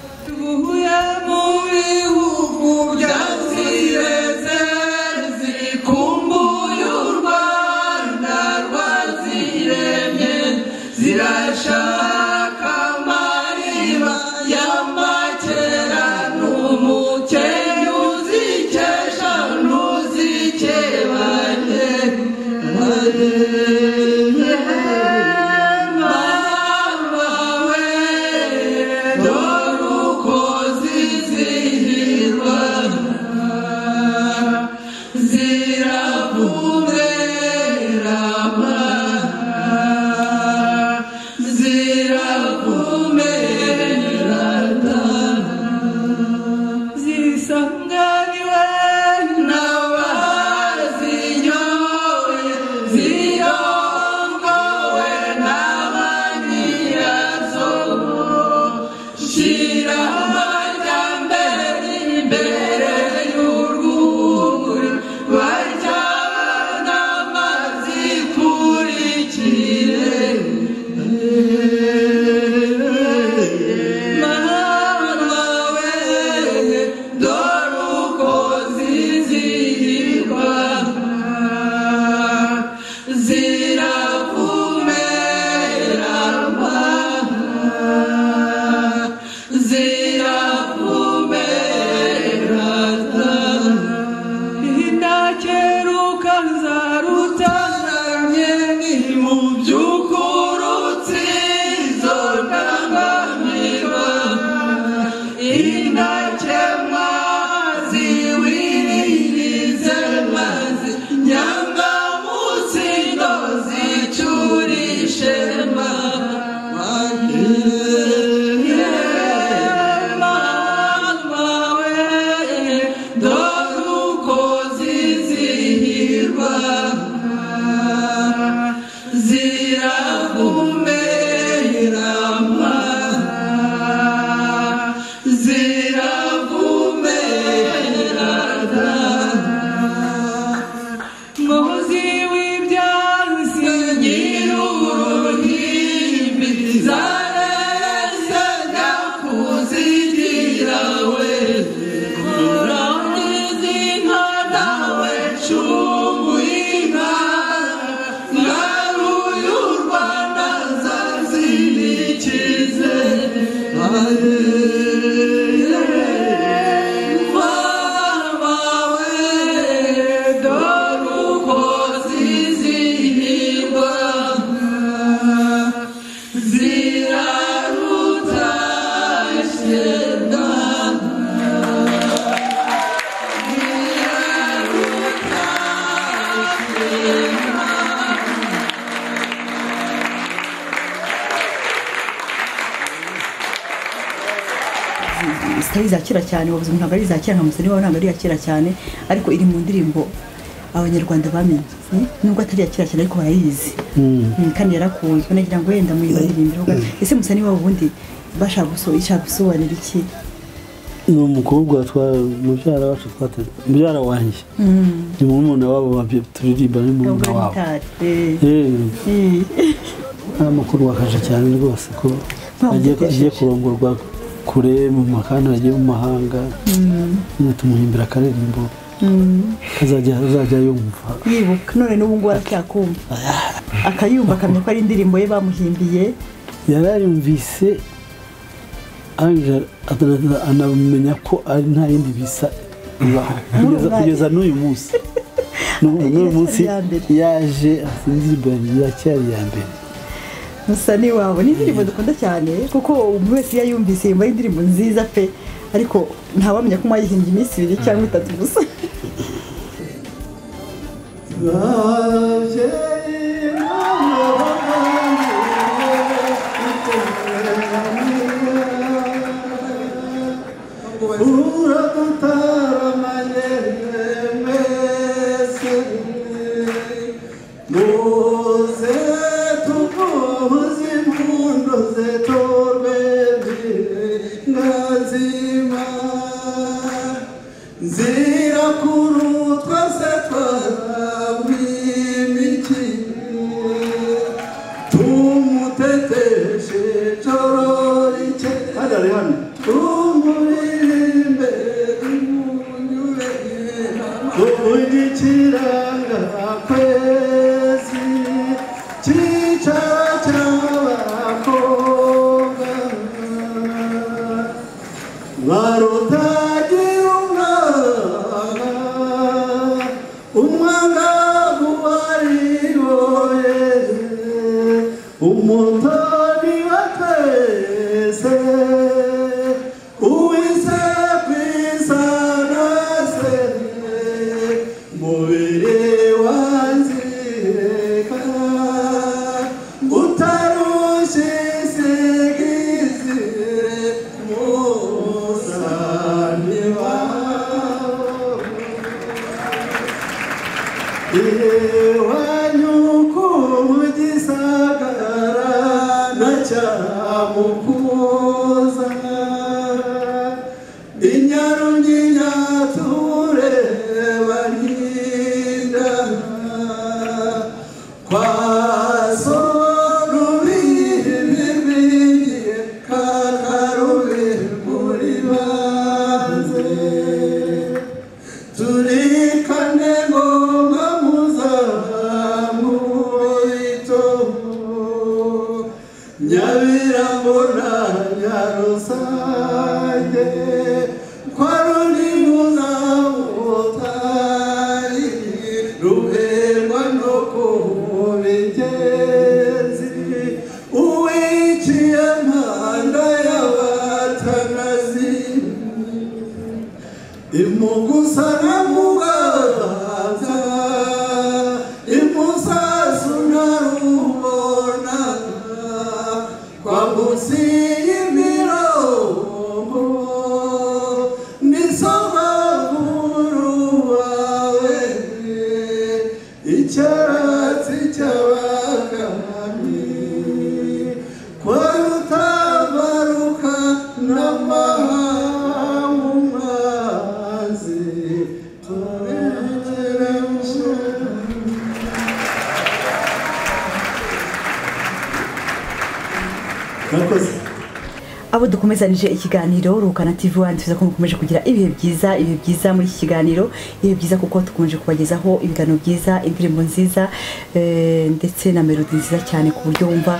zitari zakira cyane wavuze ntabwo ari zakira nka musani wawe ntabwo ari yakira cyane ariko iri mu ndirimbo abanyarwanda bamenye nubwo atari yakira cyane ariko barayizi kandi yarakunzwe nagira ngo wenda muyibaririmbe ese musani wawe ubundi bashaka gusobanura iki ni umukobwa mubyara wacu twateze mubyara wanjye ni murumuna wabo turirimba ni murumuna wabo amakuru wakaje cyane rwose ko agiye kurongorwa kure mu makana agiye mu mahanga nyine tumuhimbira akaririmbo azajya yumva yibuka none n'ubu ngubu aracyakumva akayumva akamenya ko ari indirimbo ye bamuhimbiye yarayumvise anamenya ko ari nta yindi bisa kugeza n'uyu munsi n'uyu munsi yaje indirimbo yacyari ya mbere Musani wabo ni indirimbo dukunda cyane kuko umuntu wese iyo yumvise yumva indirimbo nziza pe ariko ntawamenya ko mwayihimbye iminsi 2 cyangwa 3 gusa abo dukomezanije ikiganiro Rukana TV1 tuza ko mukomeje kugira ibihe byiza muri iki kiganiro ibihe byiza kuko tukomeje kubagezaho ibiganiro byiza indirimbo nziza ndetse na melody nziza cyane ku buryo wumva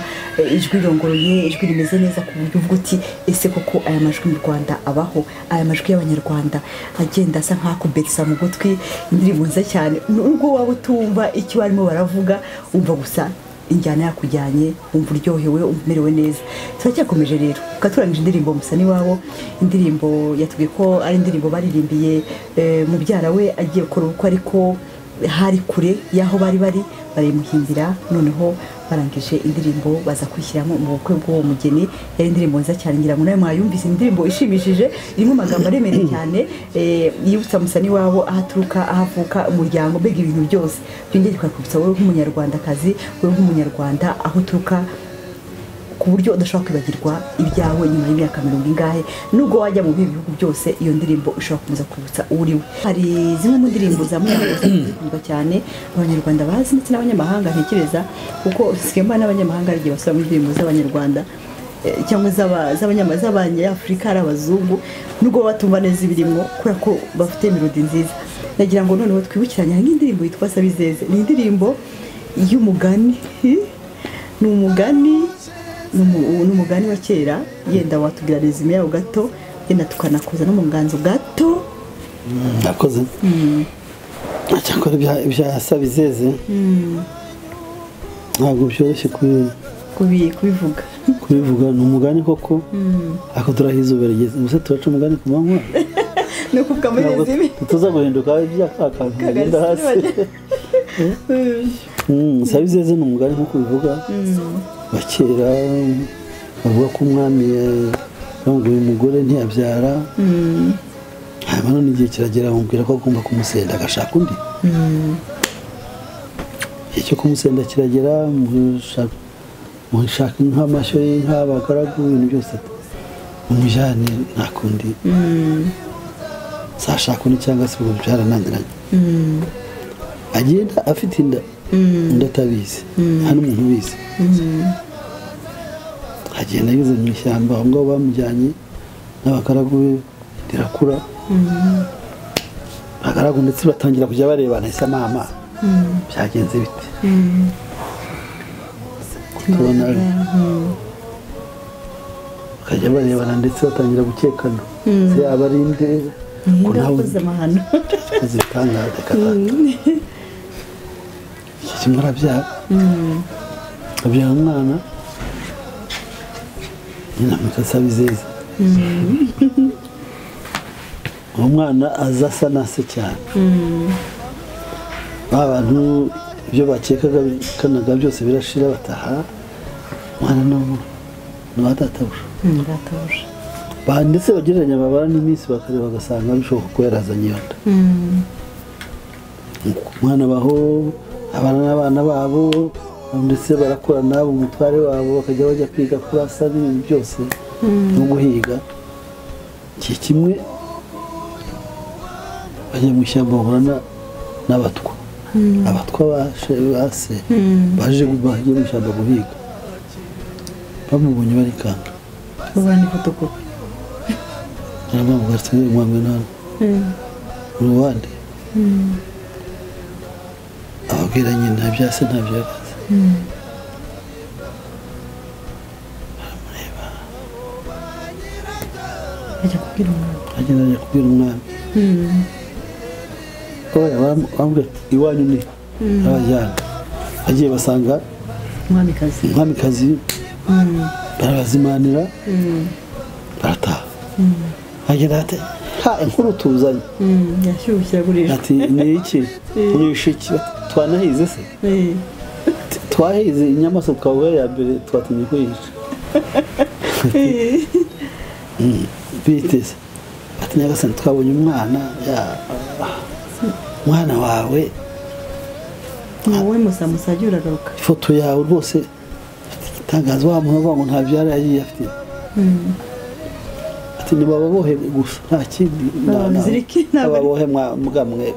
ijwi rongoroye ijwi rimeze neza ku buryo uvuga uti ese koko aya majwi mu Rwanda abaho aya majwi y'abanyarwanda agenda asa nk'akubetsa mu gutwi indirimbo nziza cyane nubwo waba utumva icyo barimo baravuga umva gusa injyana yakujyanye umva uryohewe umerewe neza turacyakomeje rero katurangije indirimbo Musani wabo indirimbo yatubwiye ko ari indirimbo baririmbiye mu byara we agiye gukora uko ariko hari kure yaho bari barimuhimbira noneho barangije indirimbo baza kwishyiramo mu bukwe bw'uwo mugeni yari indirimbo nziza cyane ngira ngo nawe mwayumvise indirimbo ishimishije irimo amagambo aremereye cyane yibutsa Musani wabo ahaturuka ahavuka umuryango mbega ibintu byose byongeye kwakubitsa wowe nk'umunyarwandakazi wowe nk'umunyarwanda aho uturuka ku buryo udashobora kwibagirwa ibyawe nyuma y'imyaka 40 ingahe nubwo wajya mu bihugu byose iyo ndirimbo ushobora kumeza kubutsa uriwe hari zimwe mu ndirimbo za muzikundwa cyane abanyarwanda bazi ndetse n'abanyamahanga ntekereza kuko sikemba n'abanyamahanga ari basura mu ndirimbo z'abanyarwanda cyangwa z'abanyafrika ari abazungu nubwo batumva neza ibirimo kubera ko bafite melody nziza nagira ngo noneho twibukiranye nk'indirimbo yitwa Sabizeze ni indirimbo y'umugani n'umugani wa kera yenda watubwira resume yawo gato yenda tukanakoza no mu nganzo gato nakoze cyangwa ibya Sabizeze ntabwo byoroshye kubivuga ni umugani koko ako turahiza uberigeze gusa turaca umugani ku manywa no kuvuga muri zibi tuza guhinduka ibya kakantu kagenda hasi sabizeze ni umugani nko kubivuga bakera bavuga ko umwami yanguye umugore ntiyabyara hanyuma none igihe kiragera bamubwira ko agomba kumusenda agashaka undi icyo kumusenda kiragera mushaka nk'amashyo y'inka abagaragu ibintu byose umujyane nta kundi sashaka undi cyangwa se ubu byarananiranye agenda afite inda undi atabizi nta n'umuntu ubizi agenda ageze mu ishyamba aho ngaho bamujyanye n'abagaragu be rirakura abagaragu ndetse batangira kujya barebana ese mama byagenze bite tubona bakajya barebana ndetse batangira gukekana se yaba ari nde ko nawe zitangaza katatu iki kimwe arabyara abyara umwana nyina Sabizeze uwo mwana aza asa na se cyane ba bantu ibyo bakekaga kanaga byose birashira bataha mwana no atatabusha ndetse bagereranya amabara n'iminsi bakareba bagasanga bishoboka ko yarazanye iyo nda umwana baho abana n'abana babo ndetse barakora nabo umutware wabo bakajya bajya kwiga kurasa n'ibintu byose no guhiga iki kimwe bajya mu ishyamba bahura n'abatwa abatwa base baje mu ishyamba guhiga bamubonye barikanga babana ifotokopi naramugarutse umwami nano uruwande ababwira nyine nta byase nta byagaze baramureba ajya kubwira umwami bambwira iwanyu ni abajyana bagiye basanga umwamikazi barabazimanira barataha agenda ati inkuru tuzanye ati ni iki urisha iki twanahize se twahize inyamaswa ukaba ya mbere twatinye kuyica biteze ati nyagasani twabonye umwana wawe musamusa agiye uragaruka ifoto yawe rwose itangazo wa muntu ngo nta byari yagiye afite ati nibababohe gusa nta kindi nababohe mwe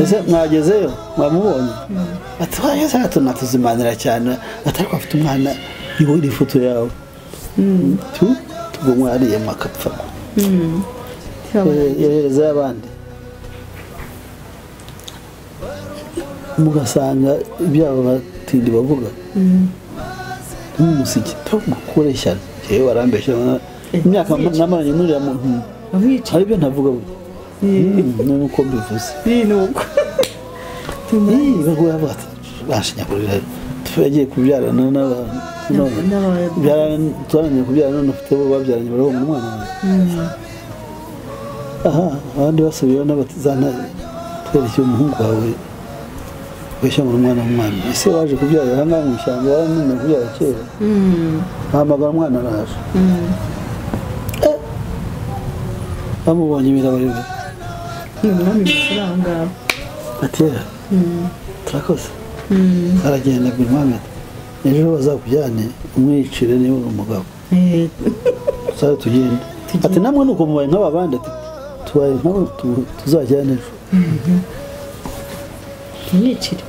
ese mwagezeyo mwamubonye ati wageze gato natuzimanira cyane atari ko afite umwana niho iri foto yawe tubwo mwariye mwakapfa yereza y'abandi mugasanga ibyabo batindi bavuga nk'umusiki tugukoreshyana yewe warambeshya imyaka namaranye n'uriya muntu hari ibyo ntavuga nuko mbivuze nuko baguye bati bashinyagurira tugiye kubyarana n'abantu twaranye kubyarana none ufite bo babyaranye baraho mu mwana abandi basubiyeho n'abatizana twerekeye umuhungu wawe weshya mu mwana w'umwami ese waje kubyarira aha ngaha mu ishyamba waranumye kubyara kera bahamagara umwana araje bamubonye birabareba ni umwami musura aho ngaho ati turakoze aragenda abwira umwami ati ejo bazakujyane umwicire niba uri umugabo sare tugende ati namwe nuko mubaye nk'ababandi ati tubaye nk'abo tuzajyane ejo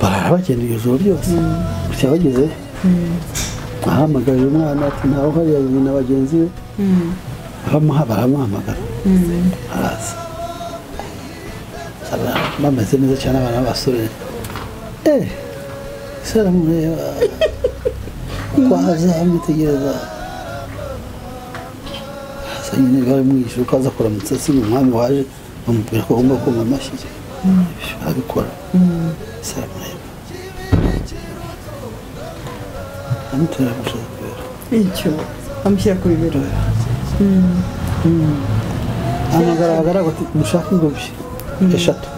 barara bagenda iryo joro ryose gutya bagezeyo ahamagaje umwana ati ntawe uhari yazanye na bagenzi be baramuhamagara araza bameze neza cyane abana b'abasore ese aramureba kwaza amwitegereza asa nyine baramwishyura uko aza kuramutsa si umwami waje bamubwira ko agomba kumva amashyi arabikora ese aramureba amutera gushaka kubera icyo amushyira ku bibero amagaragara ati mushaka ingobyi eshatu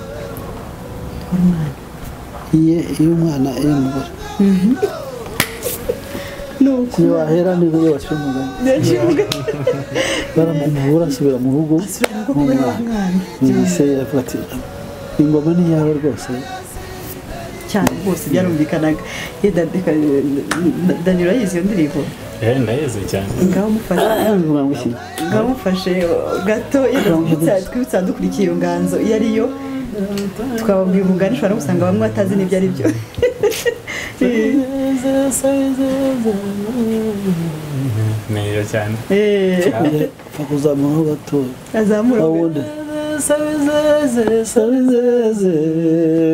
iyo umwana iyo umugore iyo wahera nibwo iyo waciye umugani baramuvura asubira mu rugo n'umwana se yavuga ati ingoma ni iyawe rwose cyane rwose byarumvikanaga Dani urayizi iyo ndirimbo ndayizi cyane ngaho mufashe gato twibutsa dukurikiye iyo nganzo iyo ariyo twababwiye umugani ushobora no gusanga bamwe batazi n'ibyo ari byo niyo cyane pfa kuzamuraho gatoya azamura sabizeze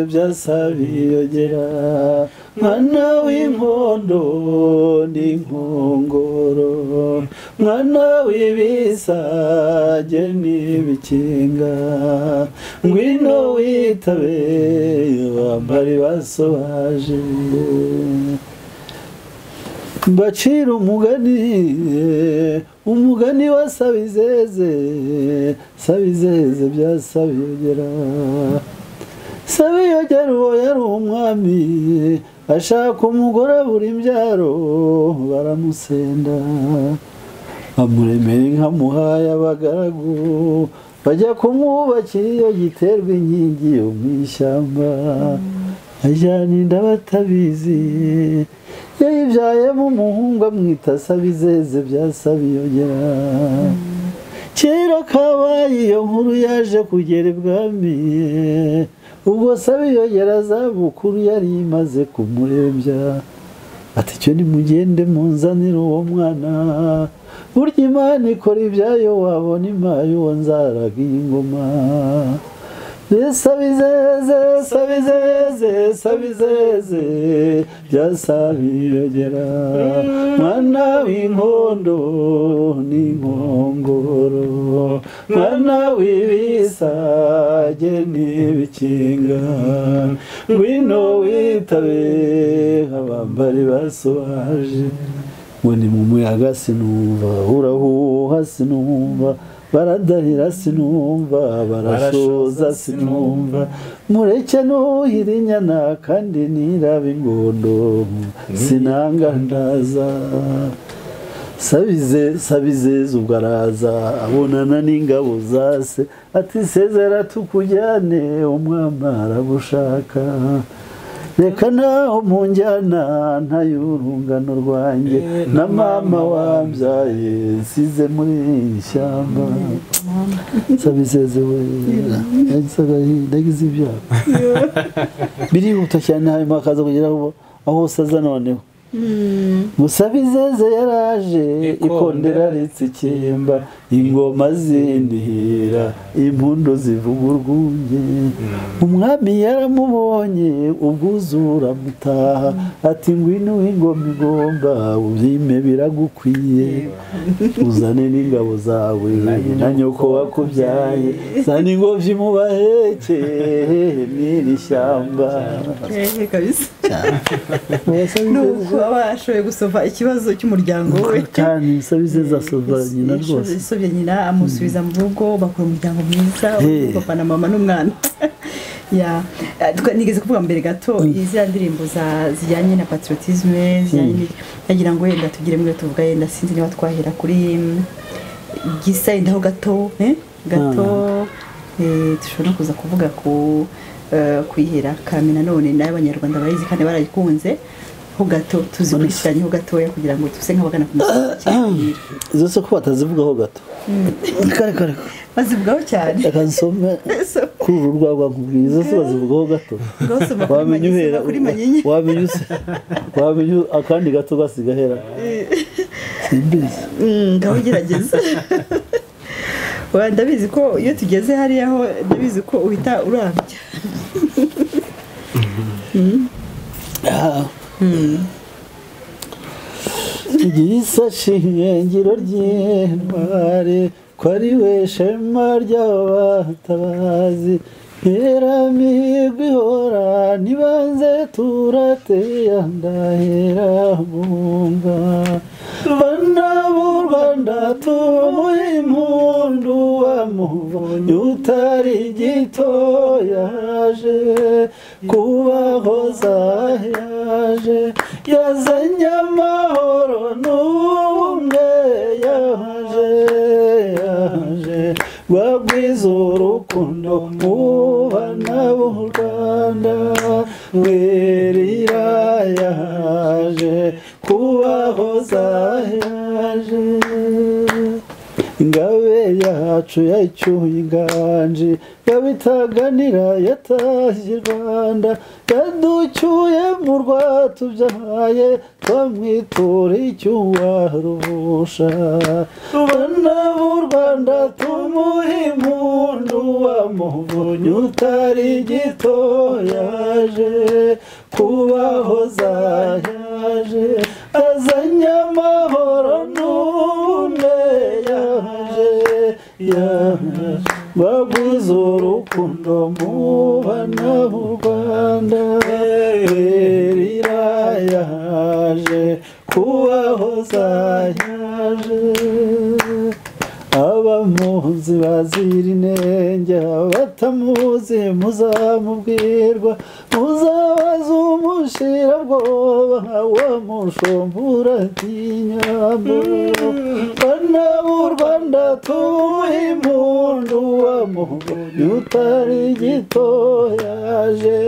byasabiyogera mwana w'inkondo n'inkongoro mwana w'ibisage n'ibikinga ngwino witabe bambari basobaje mbacira umugani wa sabizeze byasabiyogera sabiyogera uwo yari umwami ashaka umugore abura imbyaro baramusenda amuremera inka muhaye abagaragu bajya kumwubakira iyo giterwa inkingi yo mu ishyamba ajyana inda batabizi yayibyayemo umuhungu amwita sabizeze byasabiyogera kera kabaye iyo nkuru yaje kugera ibwami ubwo sabiyogera zabukuru yari imaze kumurembya ati cyo nimugende munzanire uwo mwana burya Imana ikora ibyayo wabona impaye uwo nzaraga ingoma sabizeze byasabiyogera mwana w'inkondo n'inkongoro mwana w'ibisage n'ibikinga ngwino witabe abambari basobaje ngo ni mu muyaga sinumva urahuha sinumva baradahira sinumva barashoza sinumva mureke nuhira inyana kandi niraba ingondo sinanga ndaza sabizeze ubwo araza abonana n'ingabo zase ati sezera tukujyane umwami aragushaka reka naho munjyana ntayurungano rwanjye na mama wambyaye nsize muri iri shyamba sabizeze we nagize ibyago birihuta cyane hanyuma akaza kugera aho saza noneho musabizeze yaraje ikondera ritsikimba ingoma zindihira impundu zivuga urwunge umwami yaramubonye ubwuzura mutaha ati ngwino w'ingoma igomba ubyime biragukwiye uzane n'ingabo zawe na nyoko wakubyaye zana ingobyi mu baheke n'iri shyamba nuko aba ashoboye gusova ikibazo cy'umuryango we cyane sabizeze asova nyina rwose isovye nyina amusubiza mu rugo bakora umuryango mwiza papa na mama n'umwana nigeze kuvuga mbere gato izi ndirimbo zijyanye na patriotisme yagira ngo yenda tugire mwe tuvuga yenda sinzi niba twahera kuri gisa indaho gato dushobora kuza kuvuga kwihera kamina none n'abanyarwanda bayizi kandi barayikunze ho gato tuzikurikiranye ho gatoya kugira ngo tuse nk'abagana ku musozi izo se ko batazivugaho gato kare bazivugaho cyane reka nsome kuri uru rwagwa nkubwira izo se bazivugaho gato wamenya uhera wamenya akandi gato gasigahera simbizi ngaho gerageza ndabizi ko iyo tugeze hariya ho ndabizi ko uhita urambya igisa shingiro ry'intware ko ari we shema ry'abatabazi Heramigo ihora nibanze turateya ndahera bunga bana b'u Rwanda tumuhe impundu wamubonye utari gito yaje kubahoza yaje yazanye amahoro n'ubumwe yaje bagwiza urukundo mu bana b'u Rwanda werira yaje kubahoza yaje ingabe yacu yacyuye inganji yabitaganira yatashye i Rwanda yaducyuye mu rwatubyaye twamwitura icyuwarubusha bana b'u Rwanda tumuhe impundu wamubonye utari gito yaje kubahoza yaje azanye amahoro n'ubumwe yaje bagwiza urukundo mu bana b'u Rwanda werira yaje kubahoza yaje abamuzi bazira inenge abatamuzi muzamubwirwa muzabaza umushirabwoba wamushombura inyambo bana b'u Rwanda tumuhe impundu wamubonye utari gito yaje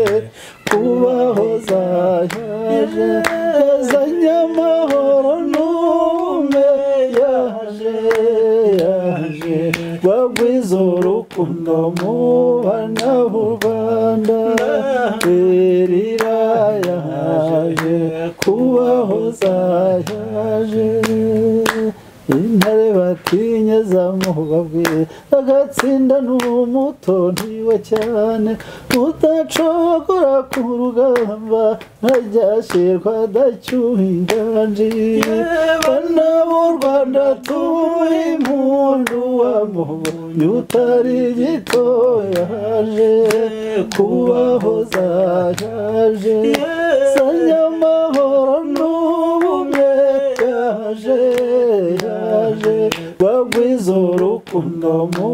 kubahoza yaje yazanye amahoro n'ubumwe yaje bagwiza urukundo mu bana b'u Rwanda werira yaje kubahoza yaje intare batinye zamubabwira agatsinda n'umutontiwe cyane udacogora ku rugamba ntajyashirwa adacyuha inganji bana b'u Rwanda tumuhe impundu wamubonye utari gito yaje kubahoza yaje sanya amahoro n'ubumwe yaje bagwiza urukundo mu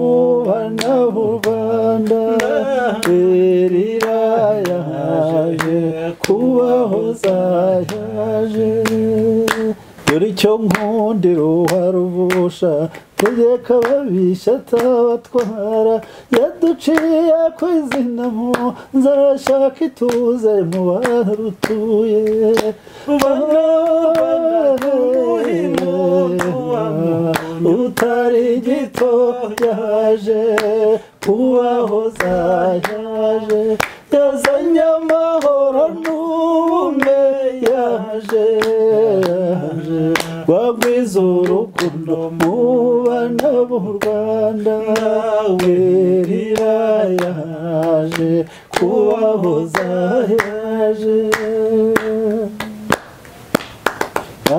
bana b'u Rwanda werira yaje kubahoza yaje dore icyo nkundira uwarubusha tegeka babisha atabatwara yaduciye ku izina mu nzashaka ituze mu barutuye utari gito yaje kubahoza yaje yazanye amahoro n'ubumwe yaje bagwiza urukundo mu bana b'u Rwanda werira yaje kubahoza yaje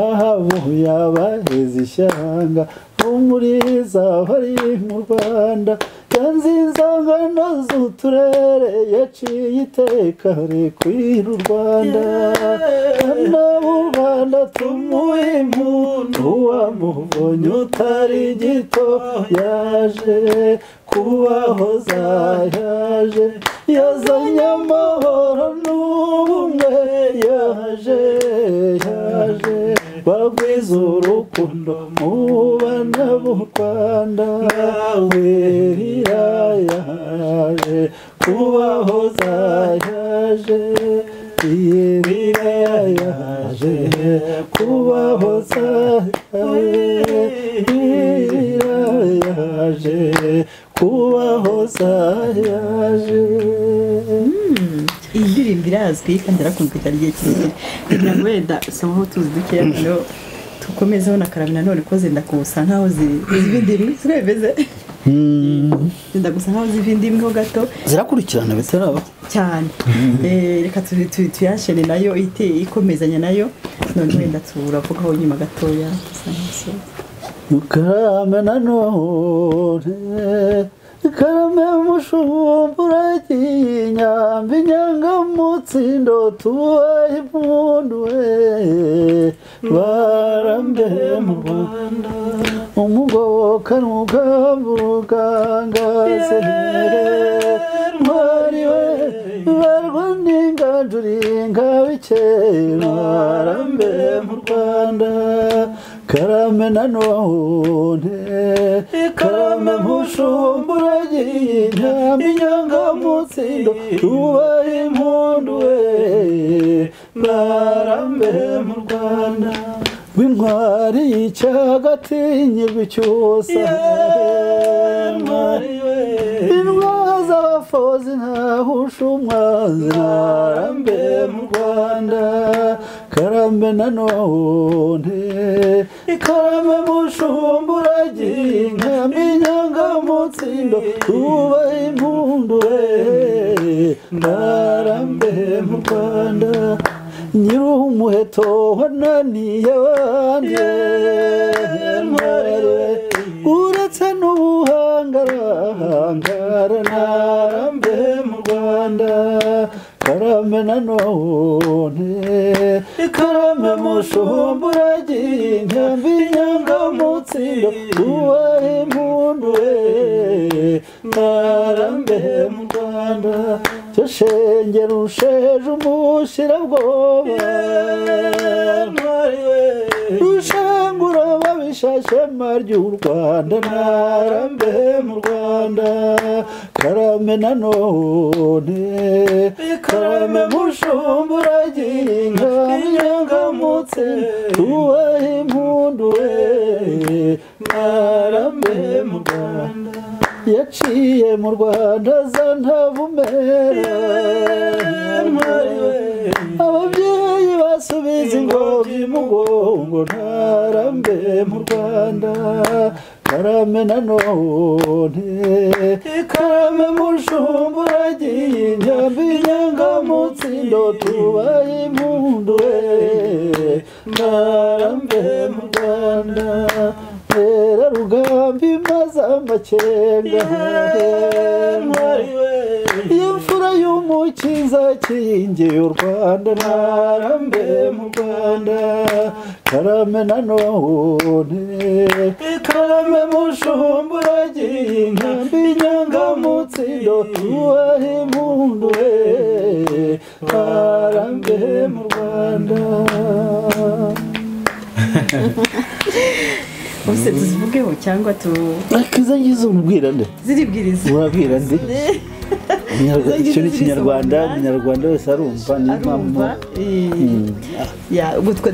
ahabuye abaheze ishyanga umuriza bari mu Rwanda yanze inzangano z'uturere yaciye iteka rikwira u Rwanda bana b'u Rwanda tumuhe impundu wamubonye utari gito yaje kubahoza yaje yazanye amahoro n'ubumwe yaje bagwiza urukundo mu bana b'u Rwanda werira yaje kubahoza yaje werira yaje kubahoza werira yaje kubahoza yaje iyi ndirimbo irazwi kandi irakunzwe cyane igihe kirekire kugira ngo wenda usomaho tuzi dukeya noneho tukomezeho na Karamina none ko zenda kusa nkaho ziva indimi zirebeze zenda gusa nkaho ziva indimi ho gato zirakurikirana bitaraba cyane reka tuyashene nayo ikomezanya nayo none wenda turavugaho nyuma gatoya karame nanone karame mushumbura inyambi inyangamutsindo tubahe impundu we barambe mu Rwanda umugoboka n'umugamburuka ngasenere ntwari we barwa n'inganjuringa bikera barambe mu Rwanda karame nanone karame mushumbura inyambi inyangamutsindo tubahe impundu we barambe mu Rwanda w'intwari y'icagatinyirwa icyusa intwaza abafozi ntahusha umwazi narambe mu Rwanda karame nanone karame mushumbura inyambi inyangamutsindo tubahe impundu we narambe mu Rwanda nyir'umuheto wananiye abandi uretse n'ubuhangarahangara narambe mu Rwanda karame nanone karame mushumbura inyambi inyangamutsindo tubahe impundu we narambe mu Rwanda cyo shenge rusheje umushirabwoba rushengura babishashema ry'u Rwanda narambe mu Rwanda karame nanone karame mushumbura inyambi inyangamutsindo tubahe impundu we narambe mu Rwanda yaciye mu Rwanda za ntavumera ababyeyi basubiza ingobyi mu mugongo narambe mu Rwanda karame nanone karame mushumbura inyambi inyangamutsindo tubahe impundu we narambe mu Rwanda era rugambi maze amakenga imfura y'umukiza kingiye u Rwanda narambe mu Rwanda karame nanone karame mushumbura inyambi inyangamutsindo tubahe impundu we narambe mu Rwanda. Ose tuzivugeho cyangwa tu akiza ngizo umubwira nde ziribwiriza urabwira nde icyo ni Kinyarwanda Umunyarwanda wese arumva ni mpamvu ya gutwe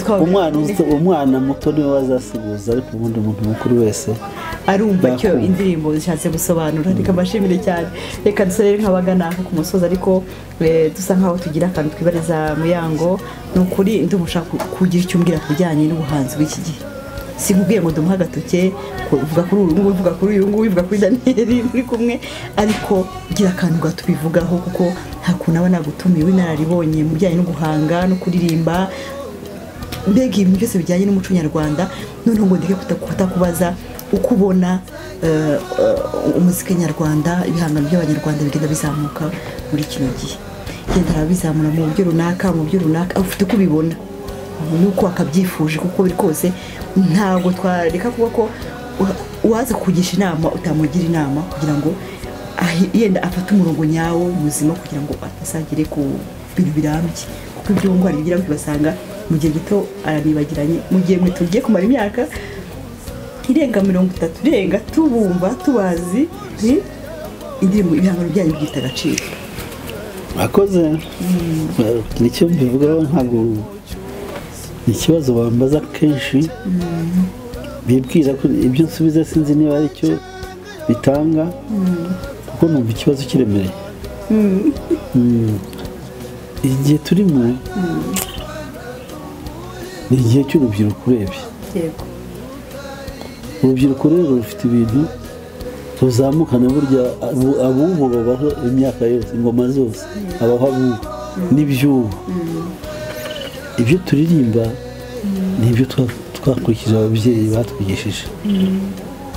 umwana muto niwe wazasiguza ariko ubundi umuntu mukuru wese arumva cyo indirimbo zishatse gusobanura reka mbashimire cyane reka dusere nk'abagana ku musozi ariko dusa nkaho tugira akantu twibariza Muyango nukuri ndumushaka kugira icyo umbwira kujyanye n'ubuhanzi bw'iki gihe sikubwiye ngo ndumuha agatoke uvuga kuri uyu nguyu uvuga kuri uyu nguyu uvuga kuri Daniel muri kumwe ariko gira akantu gatubivugaho kuko ntakuntu aba nagutumiwe inararibonye mu bijyanye no guhanga no kuririmba mbega ibintu byose bijyanye n'umuco nyarwanda noneho ngo ndeke kutakubaza uko ubona umuziki nyarwanda ibihangano by'abanyarwanda bigenda bizamuka muri kino gihe genda bizamura mu buryo runaka ufite uko ubibona nuko akabyifuje kuko biri kose ntago twareka kuba ko waza kugisha inama utamugira inama kugira ngo yenda afate umurongo nyawo muzima kugira ngo atazagire ku bintu birambye kuko ibyo ngwara bigira basanga mu gihe gito aranibagiranye mu gihe mwe tugiye kumara imyaka irenga 30 irenga tubumva tubazi indirimbo ibihangano byanyu byita agaciro akoze nicyo mbivugaho ntago ikibazo bambaza kenshi bibwira ko ibyo nsubiza sinzi niba ari cyo bitanga kuko numva ikibazo kiremereye igihe turimo ni igihe cy'urubyiruko urebye urubyiruko rero rufite ibintu ruzamukana burya abubu babaho imyaka yose ingoma zose abaho abubu n'ibyubu ibyo turirimba ni ibyo twakurikije ababyeyi batwigishije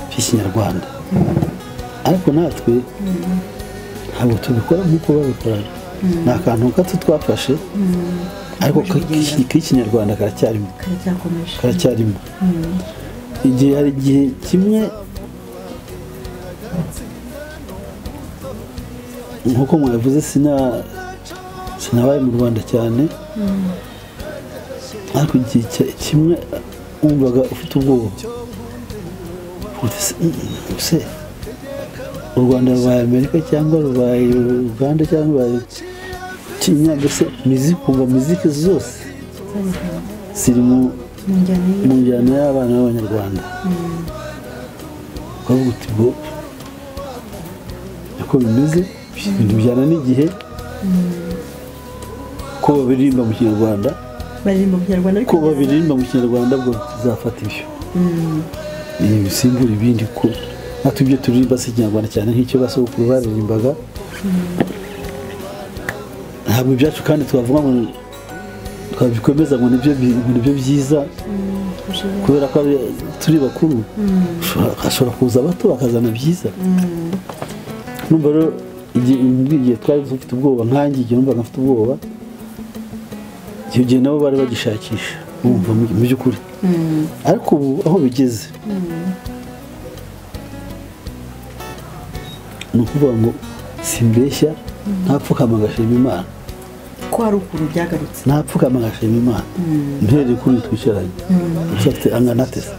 by'ikinyarwanda ariko natwe ntabwo tubikora nk'uko babikoraga ni akantu gato twafashe ariko k'ikinyarwanda karacyarimo igihe hari igihe kimwe nk'uko mwabivuze sinabaye mu Rwanda cyane ariko igihe kimwe wumvaga ufite ubwoba se u Rwanda rubaye Amerika cyangwa rubaye Uganda cyangwa rubaye Kenya mbese muziki zose ziri mu njyana y'abana b'Abanyarwanda ukavuga uti bwo uko bimeze ibintu bijyana n'igihe ko babiririmba mu Kinyarwanda ko babiririmba mu Kinyarwanda bwo tuzafata ibyo bisimbura ibindi ko natwe ibyo turirimba si Ikinyarwanda cyane nk'icyo basogokuru baririmbaga ntabwo ibyacu kandi twavuga ngo twabikomeza ngo nibyo byiza kubera ko turi bakuru hashobora kuza bato bakazana byiza numva rero igihe twari dufite ubwoba nkanjye igihe numvaga mfite ubwoba icyo gihe nabo bari bagishakisha bumva mu by'ukuri ariko ubu aho bigeze ni ukuvuga ngo simbeshya ntapfukama agashima Imana ko hari ukuntu byagarutse ntapfukama agashima Imana mpereye kuri twicaranye ufite anganatese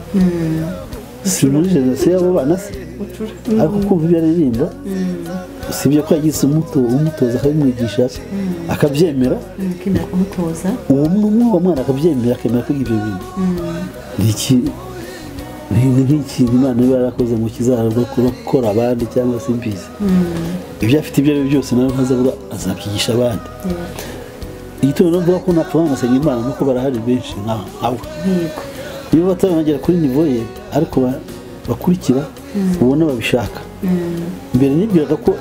si muri jenoside y'abo bana se ariko kumva ibyo aririmba usibye ko yagize umutoza akabimwigisha akabyemera uwo mwana akabyemera akemera kwiga ibyo bintu ni nk'ikintu Imana iba yarakoze ngo kizakora abandi cyangwa se imbizi ibyo afite ibyo ari byo byose nawe ntazabura azabyigisha abandi igituma navuga ko napfa banasenga Imana nuko barahari benshi nkawe niba bataragera kuri nivo ye ariko bakurikira ubona babishaka mbere nibwiraga ko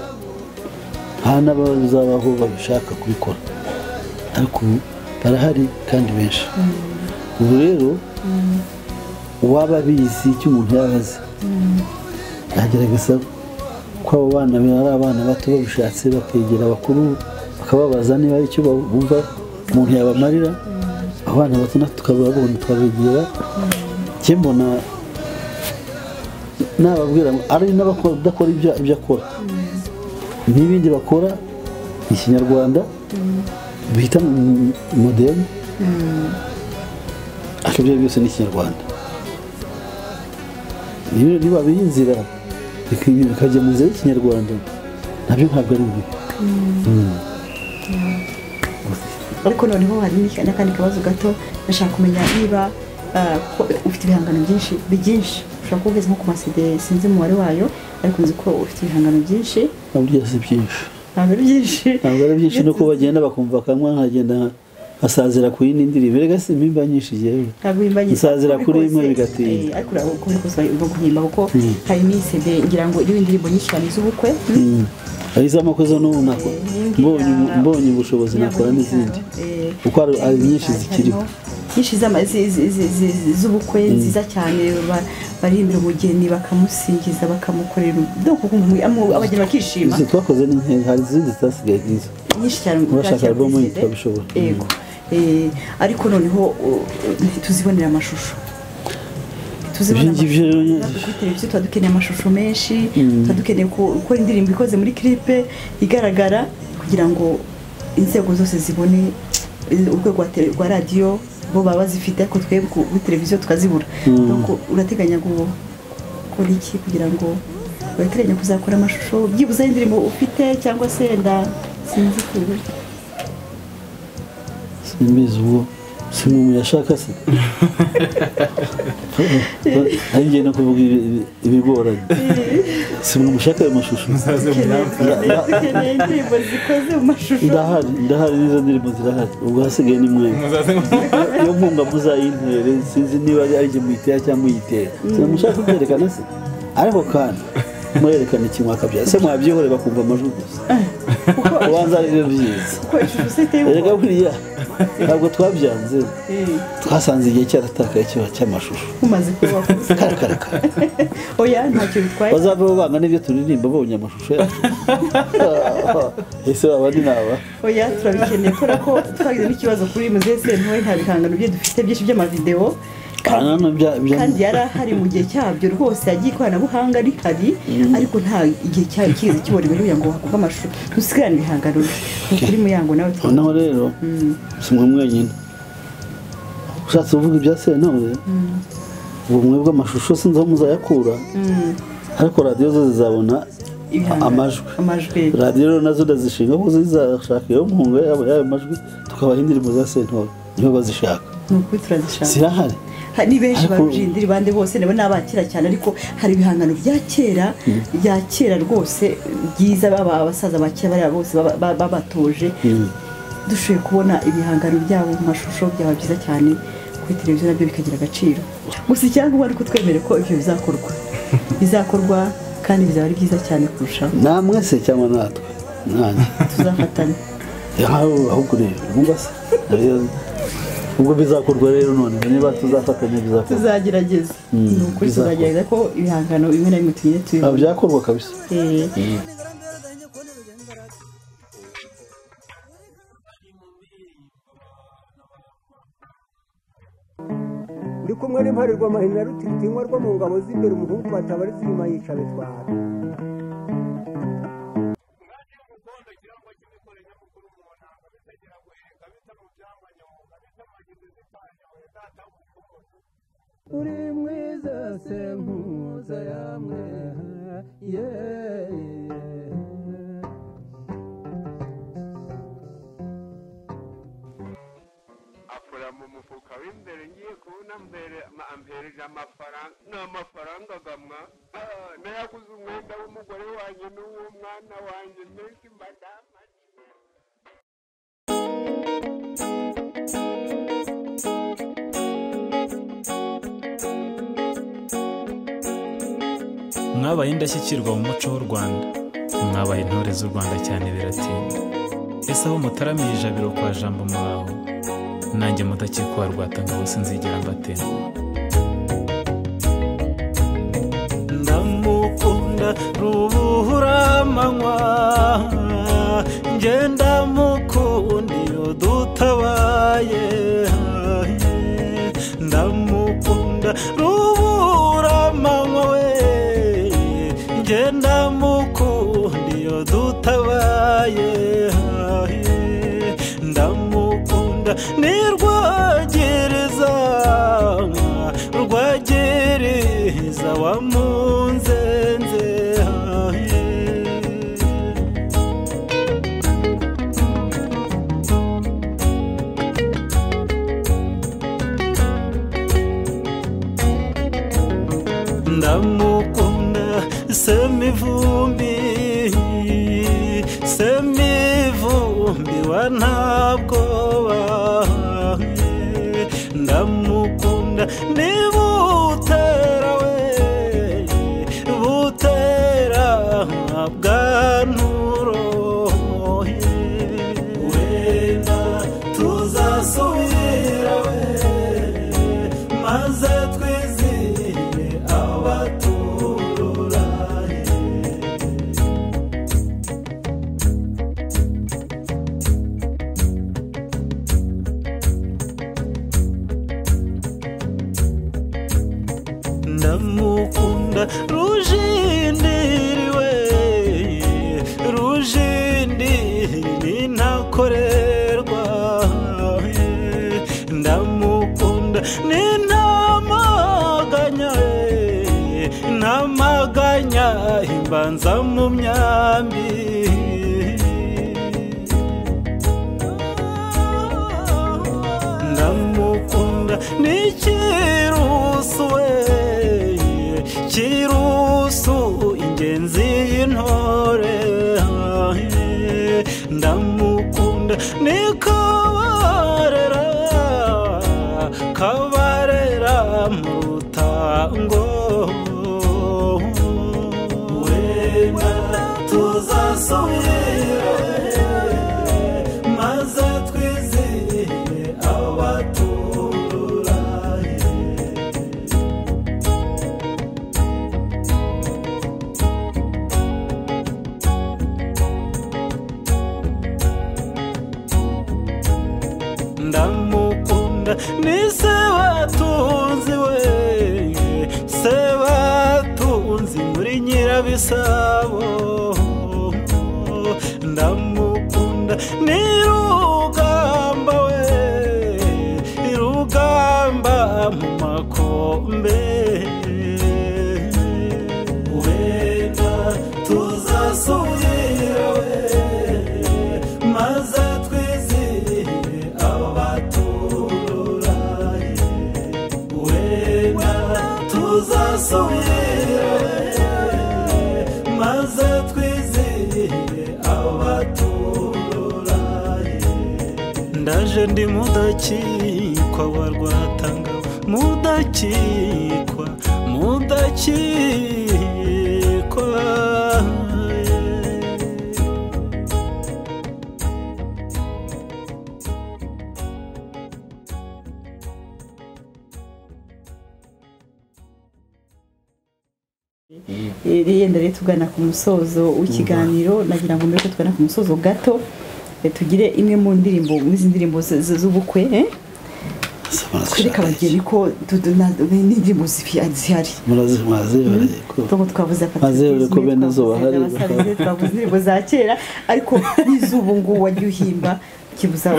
nta n'abazabaho babishaka kubikora ariko barahari kandi benshi ubu rero uwaba abizi icyo umuntu yabaze yagerageza ko abo bana ari abana bato babishatse bakegera abakuru bakababaza niba ari icyo bumva umuntu yabamarira abana bato natwe tukababona tukabegera mbona nababwira ari n'abadakora ibyo akora n'ibindi bakora Ikinyarwanda bita moderne ariko ibyo byose ni Ikinyarwanda niba biha inzira bikajya mu nzira y'Ikinyarwanda nabyo ntabwo ari bibi ariko noneho hari n'akandi kabazo gato nashaka kumenya niba ufite ibihangano byinshi ushobora kuba ugeze nko ku maside sinzi umubare wayo ariko nzi ko ufite ibihangano byinshi ntabwo si byinshi ntabwo ari byinshi nuko bagenda bakumva akanwa nkagenda asazira ku yindi ndirimbo rega si impimba nyinshi yewe nsazira kuri imwe bigatinda ariko ukuri kose guhimba kuko hari n'isede ngira ngo iriho indirimbo nyinshi cyane z'ubukwe hari iz'amakozo n'ubu nako mbonye ubushobozi nakora n'izindi kuko hari nyinshi zikiriho nyinshi z'ubukwe nziza cyane baririmbira umugeni bakamusingiza bakamukorera abageni bakishima izo twakoze ni nke hari izindi zitasigaye nk'izo nyinshi cyane urashaka album twabishobora yego ariko noneho tuzibonera amashusho kuri televiziyo tuba dukeneye amashusho menshi tuba dukeneye gukora indirimbo ikoze muri clipe igaragara kugira ngo inzego zose zibone urwego rwa radiyo bo baba bazifite ariko twebwe kuri televiziyo tukazibura urateganya gukora iki kugira ngo urateganya kuzakora amashusho byibuze indirimbo ufite cyangwa se wenda sinzi kure simbizi ubwo si umuntu yashaka se ari njye no kuvuga ibigoranye si umuntu ushaka ayo mashusho dukeneye indirimbo zikoze mu mashusho ndahari n'izo ndirimbo zirahari ubwo hasigaye ni mwe iyo nkunga muzayintere sinzi niba ari njye muyitera cyangwa muyitera sinamushaka kubyerekana se ariko kandi murerekana ikintu akabyara se mwabyihorera bakumva amajwi gusa ubanza ari byo byiza erega buriya ntabwo twabyanze twasanze igihe cyaratakaye kiba cy'amashusho umaze kuba karakaraka oya ntacyo bitwaye bazava banga n'ibyo turirimba babonye amashusho yacu ese abandi naba oya turabikeneye kubera ko twagize n'ikibazo kuri muzehe Sentore nta bihangano bye dufite byinshi by'amavideo kandi yari ahari mu gihe cyabyo rwose yagiye ikoranabuhanga rihari ariko nta igihe cyayo kize kiboneka kugira ngo hakorwe amashusho dusigarane ibihangano kuri Muyango nawe noneho rero si mwe mwenyine ushatse uvuga ibya Sentore ubumwe bw'amashusho sinzi aho muzayakura ariko radiyo zo zizabona amajwi radiyo nazo ndazishinga ko zizashaka iyo nkunga yabo y'ayo majwi tukabaha indirimbo za Sentore niho bazishaka ni ukuri turazishaka zirahari ni benshi barujindira bande bose nabo nabakira cyane ariko hari ibihangano bya kera rwose byiza abasaza bakera bari bose babatoje dushoboye kubona ibihangano byabo mu mashusho byaba byiza cyane kuri televiziyo nabyo bikagira agaciro gusa icyangombwa ari twemere ko ibyo bizakorwa kandi bizaba ari byiza cyane kurushaho namwe se cyangwa natwe nanjye tuzafatanya ahubwo rero ubwo se ubwo bizakorwa rero none niba tuzafatanya bizakorwa tuzagerageza ni ukuri tuzagerageza ko ibihangano bimwe na bimwe tugiye tubibona byakorwa kabisa uri kumwe n'imparirwa mahina rutitinywa rwo mu ngabo z'imbere umuhungu batabari zirima yica bitwara uri mwiza se mpuza yamwe akora mu mufuka w'imbere ngiye kubona mbere ampereje amafaranga gamwa nayaguze umwenda w'umugore wanjye n'uw'umwana wanjye menshi madama mwabaye indashyikirwa mu muco w'u Rwanda mwabaye intore z'u Rwanda cyane biratinda ese aho mutaramiye ijabiro kwa jambo muraho nanjye mudakikwa rwatanga hose nzigera mbatenga ndamukunda rubuhura amanywa ngenda mukundiro dutabaye ndamukunda rubuhura amanywa we ngenda mukundiro dutabaye ndamukunda nirwagereza wamunzenze ndamukunda semivumbi wa ntabwoba ndamukunda nibutera we butera bwanturo wenda tuzasubira we maze twizire abaturura ndamukunda rujindiriwe rujindiri ntakorerwa ndamukunda ntamaganya imbanza mu myambi ndamukunda n'ikirusu we kirusu ingenzi y'intore ndamukunda ni kabarera mu rutango wenda tuzasubira maze twizire ndamukunda ni se batunzi we se batunzi muri Nyirabisabo ndamukunda ni Rugamba we Rugamba mu makombe wenda tuzasubira we maze twizihire abaturaye wenda tuzasubira we maze twizihire abaturaye ndaje ndi mudakikwa wa Rwatanga mudakikwa yenda rero tugana ku musozo w'ikiganiro nagira ngo mbere ko tugana ku musozo gato tugire imwe mu ndirimbo izi ndirimbo z'ubukwe twereka abageni ko n'indirimbo zihari tuko twavuze ko bene zo bahari twavuze indirimbo za kera ariko n'iz'ubu ngubu wagiye uhimba kibuza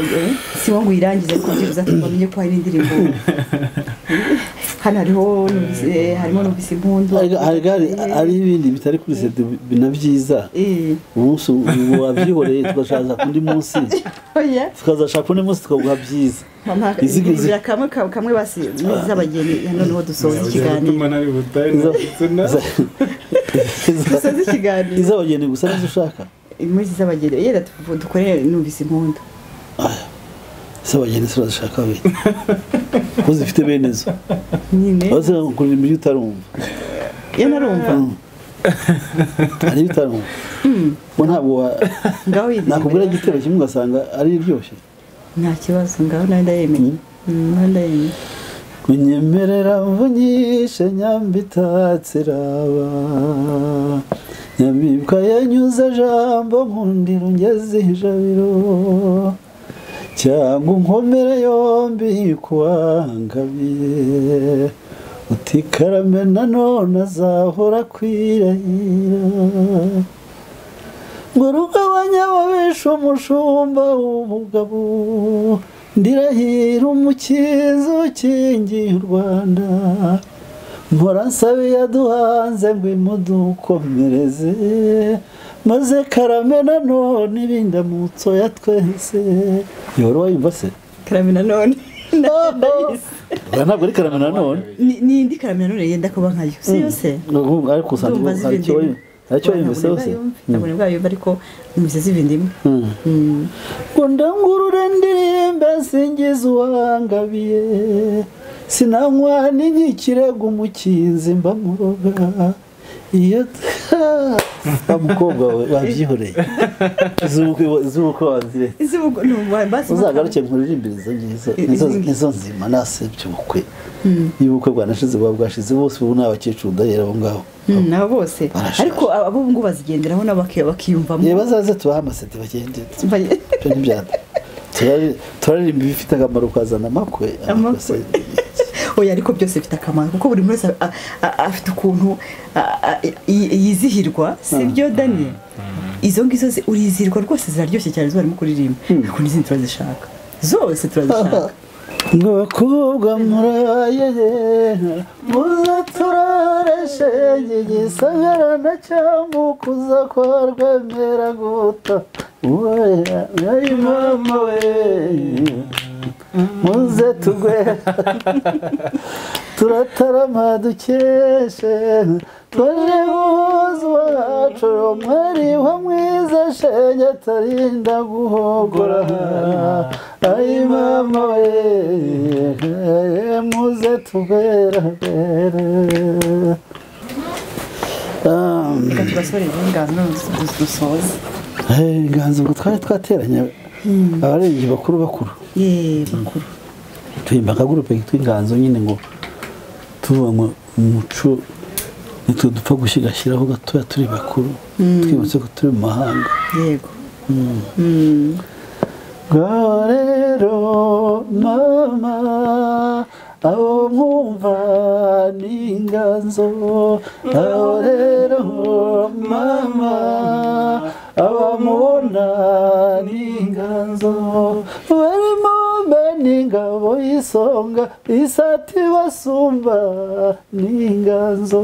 si wo ngo uyirangize ariko kibuza tubamenye ko hari indirimbo hano harimo numvise impundu hari ibindi bitari kuri sede binabyiza umunsi wabyihoreye tugashaka undi munsi tukazashaka undi munsi tukaguha byiza izigizira kamwe basi z'abageni noneho dusoza ikiganiro dusoza ikiganiro iz'abageni gusa nizo ushaka muri z'abageni yera dukorere numvise impundu iz'abageni turazishaka we ko zifite bene zo bose kuririmba ibyo utarumva iyo narumva ari ibyo utarumva bo ntabwo nakubwira igitero kimwe ugasanga ari iryoshye nta kibazo ngaho nawe ndayemeye kunyemerera mvunyishe nyambitatse raba nyamibwa yanyuze jambo nkundira ungeze ijabiro cyangwa unkomere yombi kuwangabiye uti karame nanone azahora kwirahira ngo rugabanya ababisha umushumba w'umugabo ndirahira umukiza ukingiye u Rwanda mpora nsaba yaduhanze ngo imudukomereze maze karame nanone ibindamutso ya twese yoro wayumva se karame nanone ntabwo ari karame nanone ni indi karame nanone yenda kuba nkayo si yose ariko usanga aricyo yumvise yose ntabwo nibwo ariko numvise z'ibindimo ngo ndangurure ndirimbe nsingiza uwangabiye sinanywa n'ikirego umukinzi mba muroga iyo umukobwa we wabyihoreye iz'ubukwe wanzire uzagaruke nkuririmbire izo nzima nasebye ubukwe iyo ubukwe bwanashize buba bwashize bose ubu ni abakecuru udahera abo ngaho nabo bose ariko abo ngubu bazigenderaho nabo bakiyumvamo bazaze tubahe amaseti bagende turaririmba ibifite akamaro ukazana amakwe oya ariko byose bifite akamaro kuko buri wese afite ukuntu yizihirwa sibyo Daniel izo ngizo urizihirwa rwose ziraryoshye cyane zo barimo kuririmba ariko n'izindi turazishaka zose turazishaka ngakobwa muraye muza turareshe igisagara cyamukuza kwa Rwemera guta we mama we muze tugwe turatarama dukeshe twaje guhuza uwacu mwari wa mwiza shenge atarinda guhogora ayi mama we muze tugwera inganzo ngo twari twateranye abarengeje bakuru bakuru tuhimba akagurupe kitwa inganzo nyine ngo tuba umuco nitwe dupfa gushyirashyiraho gatoya turi bakuru twibutse ko turi mu mahanga yego ngaho rero mama abo mwumva n'inganzo aho rero mama abamubona n'inganzo barimo n'ingabo y'isonga isati basumba n'inganzo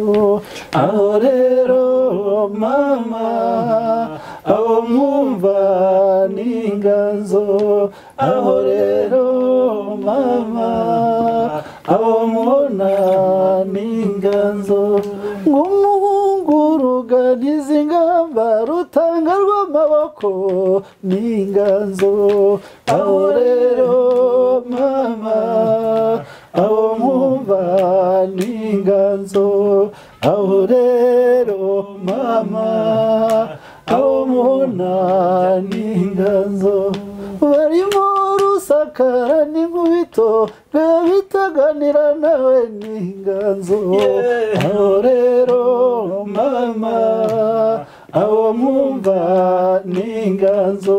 aho rero mama abo mwumva n'inganzo aho rero mama abo mubona n'inganzo ng'umuhungu ruganiza ingamba rutanga rw'amaboko n'inganzo aho rero mama abo mwumva n'inganzo aho rero mama abo mubona n'inganzo barimo rusakara n'inkubito bitaganira nawe n'inganzo aho rero mama abo mwumva n'inganzo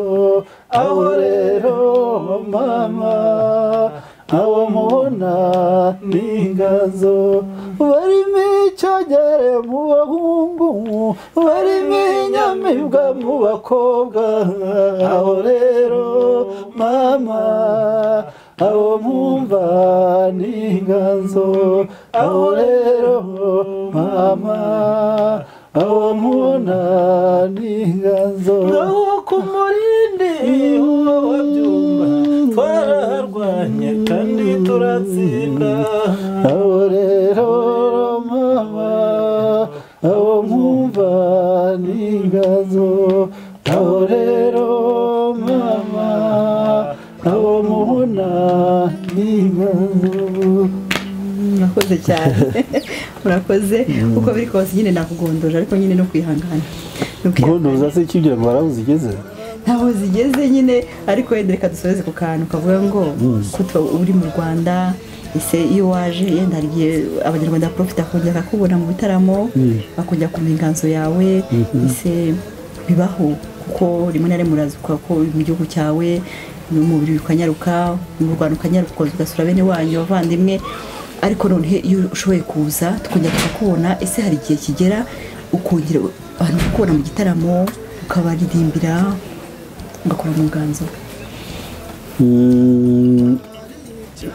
aho rero mama abo mubona n'inganzo barimo icyogere mu bahungu barimo inyamibwa mu bakobwa aho rero mama abo mwumva n'inganzo aho rero mama abo mubona n'inganzo aho ku murindi uwo wabyumva twaraharwanye kandi turatsinda aho rero mama abo mwumva n'inganzo aho rero mama abo mubona n'inganzo. murakoze cyane murakoze uko biri kose nyine nakugondoje ariko nyine no kwihangana ngondoza se kigira ngo barabuze igeze ntaho zigeze nyine ariko wenda reka dusoreze ku kantu kavuga ngo ko uri mu Rwanda ese iyo waje yenda hari igihe abanyarwanda profita kongera kakubona mu bitaramo bakongera kumenya inganzo yawe ese bibaho kuko rimwe na rimwe urazuka ko mu gihugu cyawe n'umubiri ukanyaruka mu Rwanda ukanyaruka ugasura bene wanyu bavandimwe ariko none iyo ushoboye kuza tukongera tukakubona ese hari igihe kigera ukongera abantu bakubona mu gitaramo ukabaririmbira ugakora mu nganzo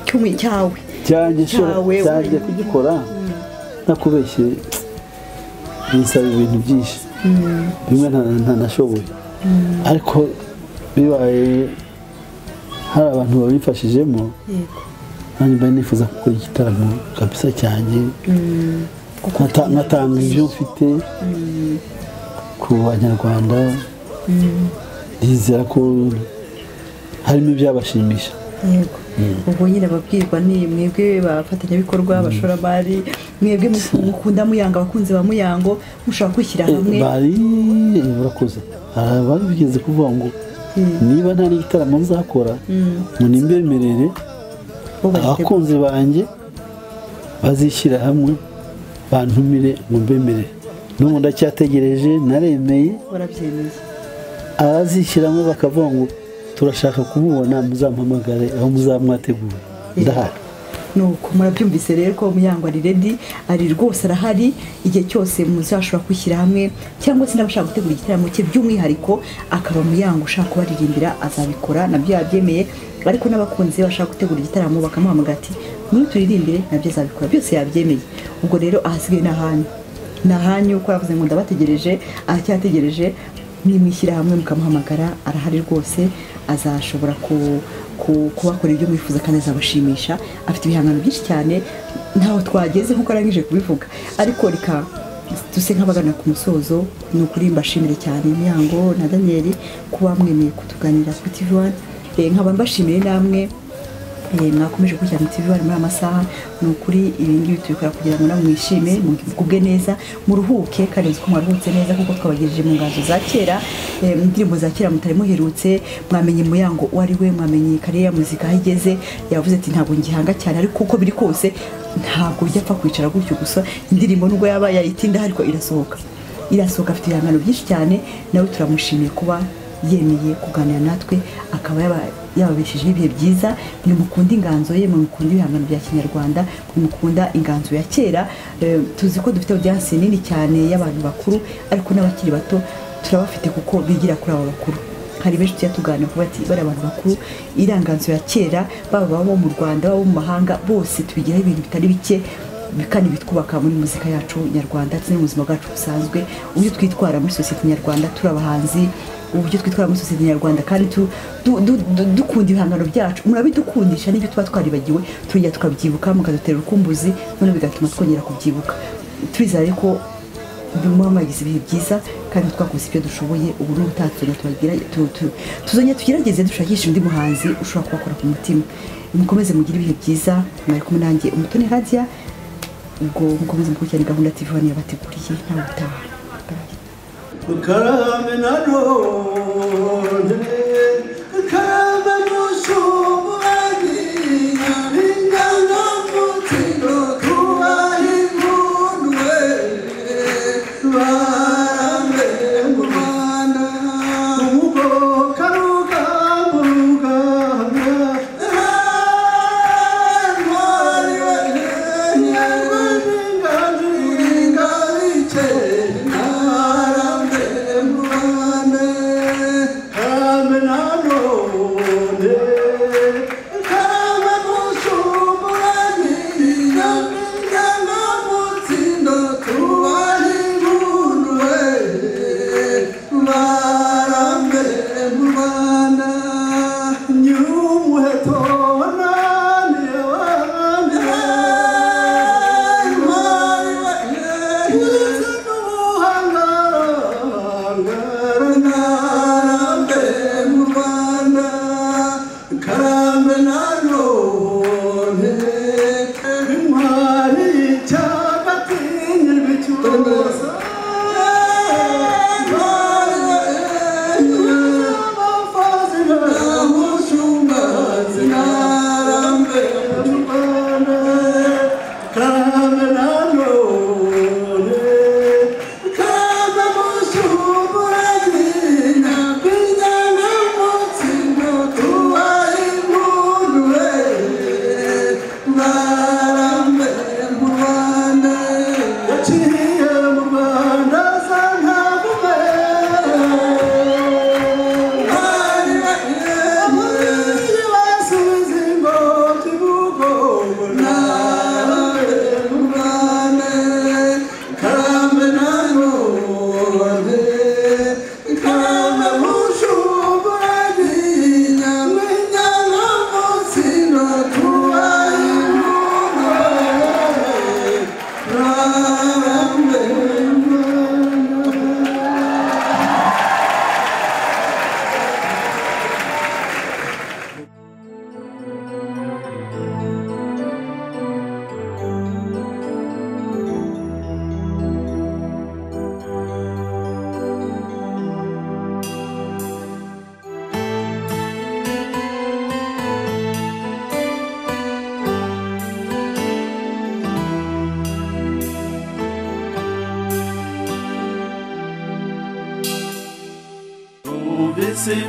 cyumwe cyawe cyanjye kugikora ntakubeshye bisaba ibintu byinshi bimwe ntanashoboye ariko bibaye hari abantu babifashijemo nanjye mba nifuza gukora igitaramo kabisa cyanjye nkatanga ibyo mfite ku banyarwanda ndizera ko harimo ibyabashimisha ubwo nyine ababwirwa ni mwebwe bafatanyabikorwa abashoramari mwebwe mukunda Muyango abakunzi ba Muyango mushaka kwishyira hamwe bari barakoze bari bigeze kuvuga ngo niba nta n'igitaramo nzakora ngo nimbemerere abakunzi banjye bazishyira hamwe bantumire ngo mbemerere n'ubu ndacyategereje naremeye barabyemeye abazishyiramo bakavuga ngo turashaka kumubona muzampamagare aho muzamwategura ndahari nuko murabyumvise rero ko Muyango ari ready ari rwose arahari igihe cyose muzashobora kwishyira hamwe cyangwa se n'abashaka gutegura igitaramo cye by'umwihariko akaba Muyango ushaka kubaririmbira azabikora nabyo yabyemeye ariko n'abakunzi bashaka gutegura igitaramo bakamuhamagara ati muri turirimbire nabyo azabikora byose yabyemeye ubwo rero ahasigaye n'ahanyu uko yavuze ngo ndabategereje aracyategereje nimwishyira hamwe mukamuhamagara arahari rwose azashobora kubakorera ibyo mwifuza kandi azabashimisha afite ibihangano byinshi cyane ntaho twageze nk'uko arangije kubivuga ariko reka duse nk'abagana ku musozo ni ukuri mbashimire cyane Muyango na Daniel kuba mwemeye kutuganira kuri TV1 nkaba mbashimire namwe mwakomeje gukurikirana TV1 muri amasaha ni ukuri ibingibi tubikora kugira ngo namwe mwishime mugubwe neza muruhuke kandi uko mwaruhutse neza kuko twabagirije mu nganzo za kera indirimbo za kera mutari muherutse mwamenye Muyango wari we mwamenye kariya muzika higeze yavuze ati ntabwo ngihanga cyane ariko uko biri kose ntabwo ujya apfa kwicara gutyo gusa indirimbo nubwo yaba yayitinda ariko irasohoka afite ibihangano byinshi cyane nawe turamushimiye kuba yemeye kuganira natwe akaba yababeshejeho ibihe byiza. Mukunda inganzo ye, mukunda ibihangano bya kinyarwanda, mukunda inganzo ya kera. Tuzi ko dufite audience nini cyane y'abantu bakuru ariko n'abakiri bato turabafite kuko bigira kuri abo bakuru. Hari benshi tuyatugana kuba ati bari abantu bakuru iranganzo ya kera baba bo mu Rwanda baba mu mahanga bose tubigiraho ibintu bitari bike kandi bitwubaka muri muzika yacu nyarwanda ndetse no mu buzima bwacu busanzwe. Uburyo twitwara muri sosiyete nyarwanda turabahanzi, uburyo twitwara muri sosiyete nyarwanda kandi dukunda ibihangano byacu, murabidukundisha n'ibyo tuba twaribagiwe tujya tukabyibuka mukadutera urukumbuzi none bigatuma twongera kubyibuka. Turizera ko mwagize ibihe byiza kandi twakoze ibyo dushoboye. Ubu n'ubutatsona tuzongera tugerageze dushakisha undi muhanzi ushobora kubakora ku mutima. Mukomeze mugire ibihe byiza. Mwari kumwe nanjye Umutoni Hadia, ubwo mukomeze mukurikirane gahunda TV1 yabateguriye. Ntawe utaha. Karame nanone karame mushumani ingana mutino tubahi munwe barambe mwana umugo karuga muruga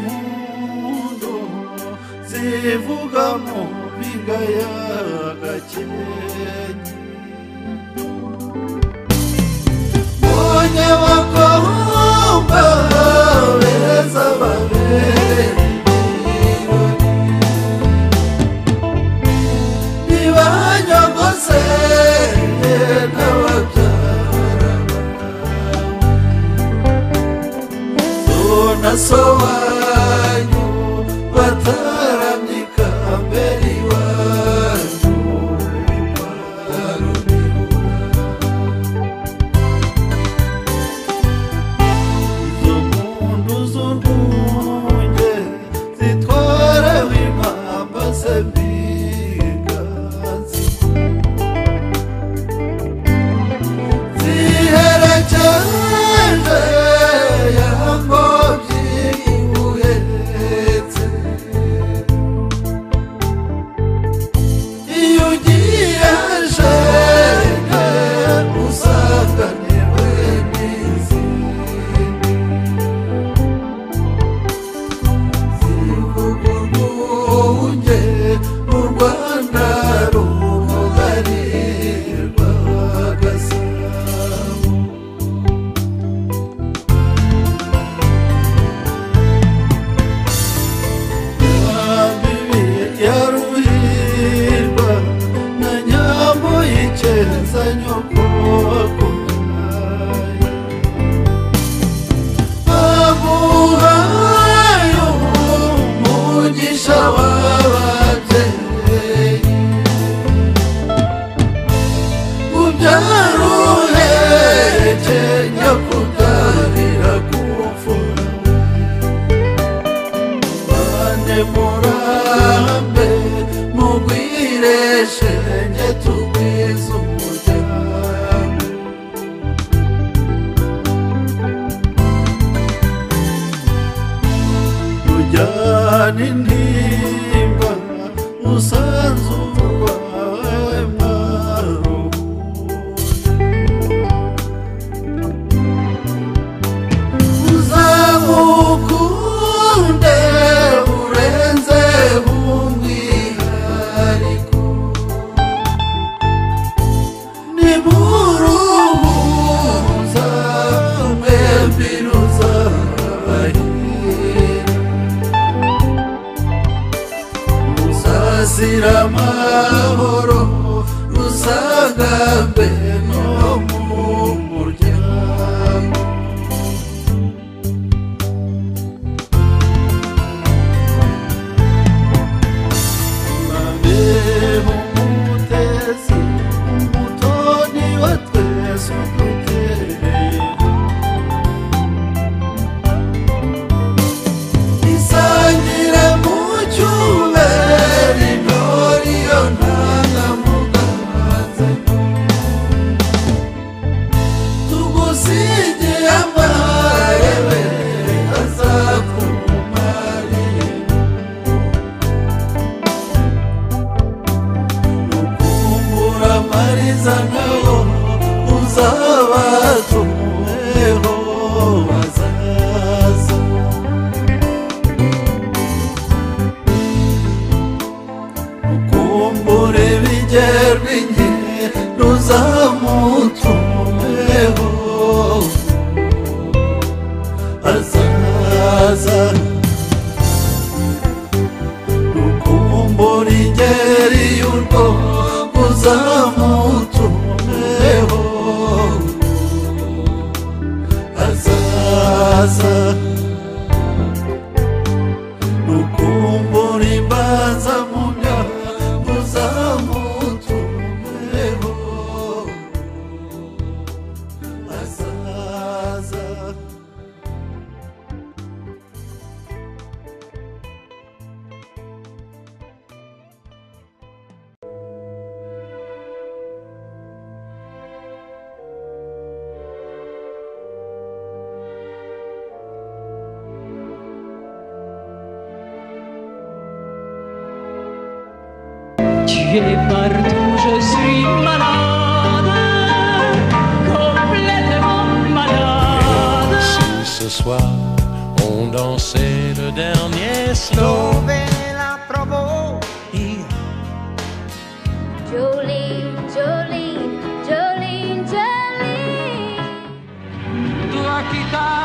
Semundo zivugamo bigaya gakenyi Monye wakomba beza babere Ibanyogose n'ababyara Sowanyu bataramika mbere iwanyu izo mpundu z'urwunge zitwara w'impamba se mbiganzi ziherekeje yangobyi ya ruhirwa na nyambo y'ikeza nyoko wakugaye amuhaye umugisha w'ababyeyi ubyara uheke nyakubyarira ku mfura bane murambe mugwire shenge tugwize umuryango ujyana intimba usanzurwa uzamukunde urenze umwihariko nimuruhuza mwembi ruzabahira ruzazira amahoro rusagambe no mu muryango urabeho umutezi umutoni wa twese uduteye isangire mu cyubahiro intore iyo ntangamuganza tugusigiye amahebe azakumarira nukumbura amariza nawo uzabatumeho bazaza ukumbure bigerwa inke ruzamutumeho azaza rukumbura ingeri y'urwo uzamutumeho azaza rukumbura imbanza mu myaka uzamutumeho azaza Tu es partout, je suis malade, complètement malade. Si ce soir on dansait le dernier slow, Dove la trovo io? Jolene, Jolene, Jolene, Jolene. La chitarra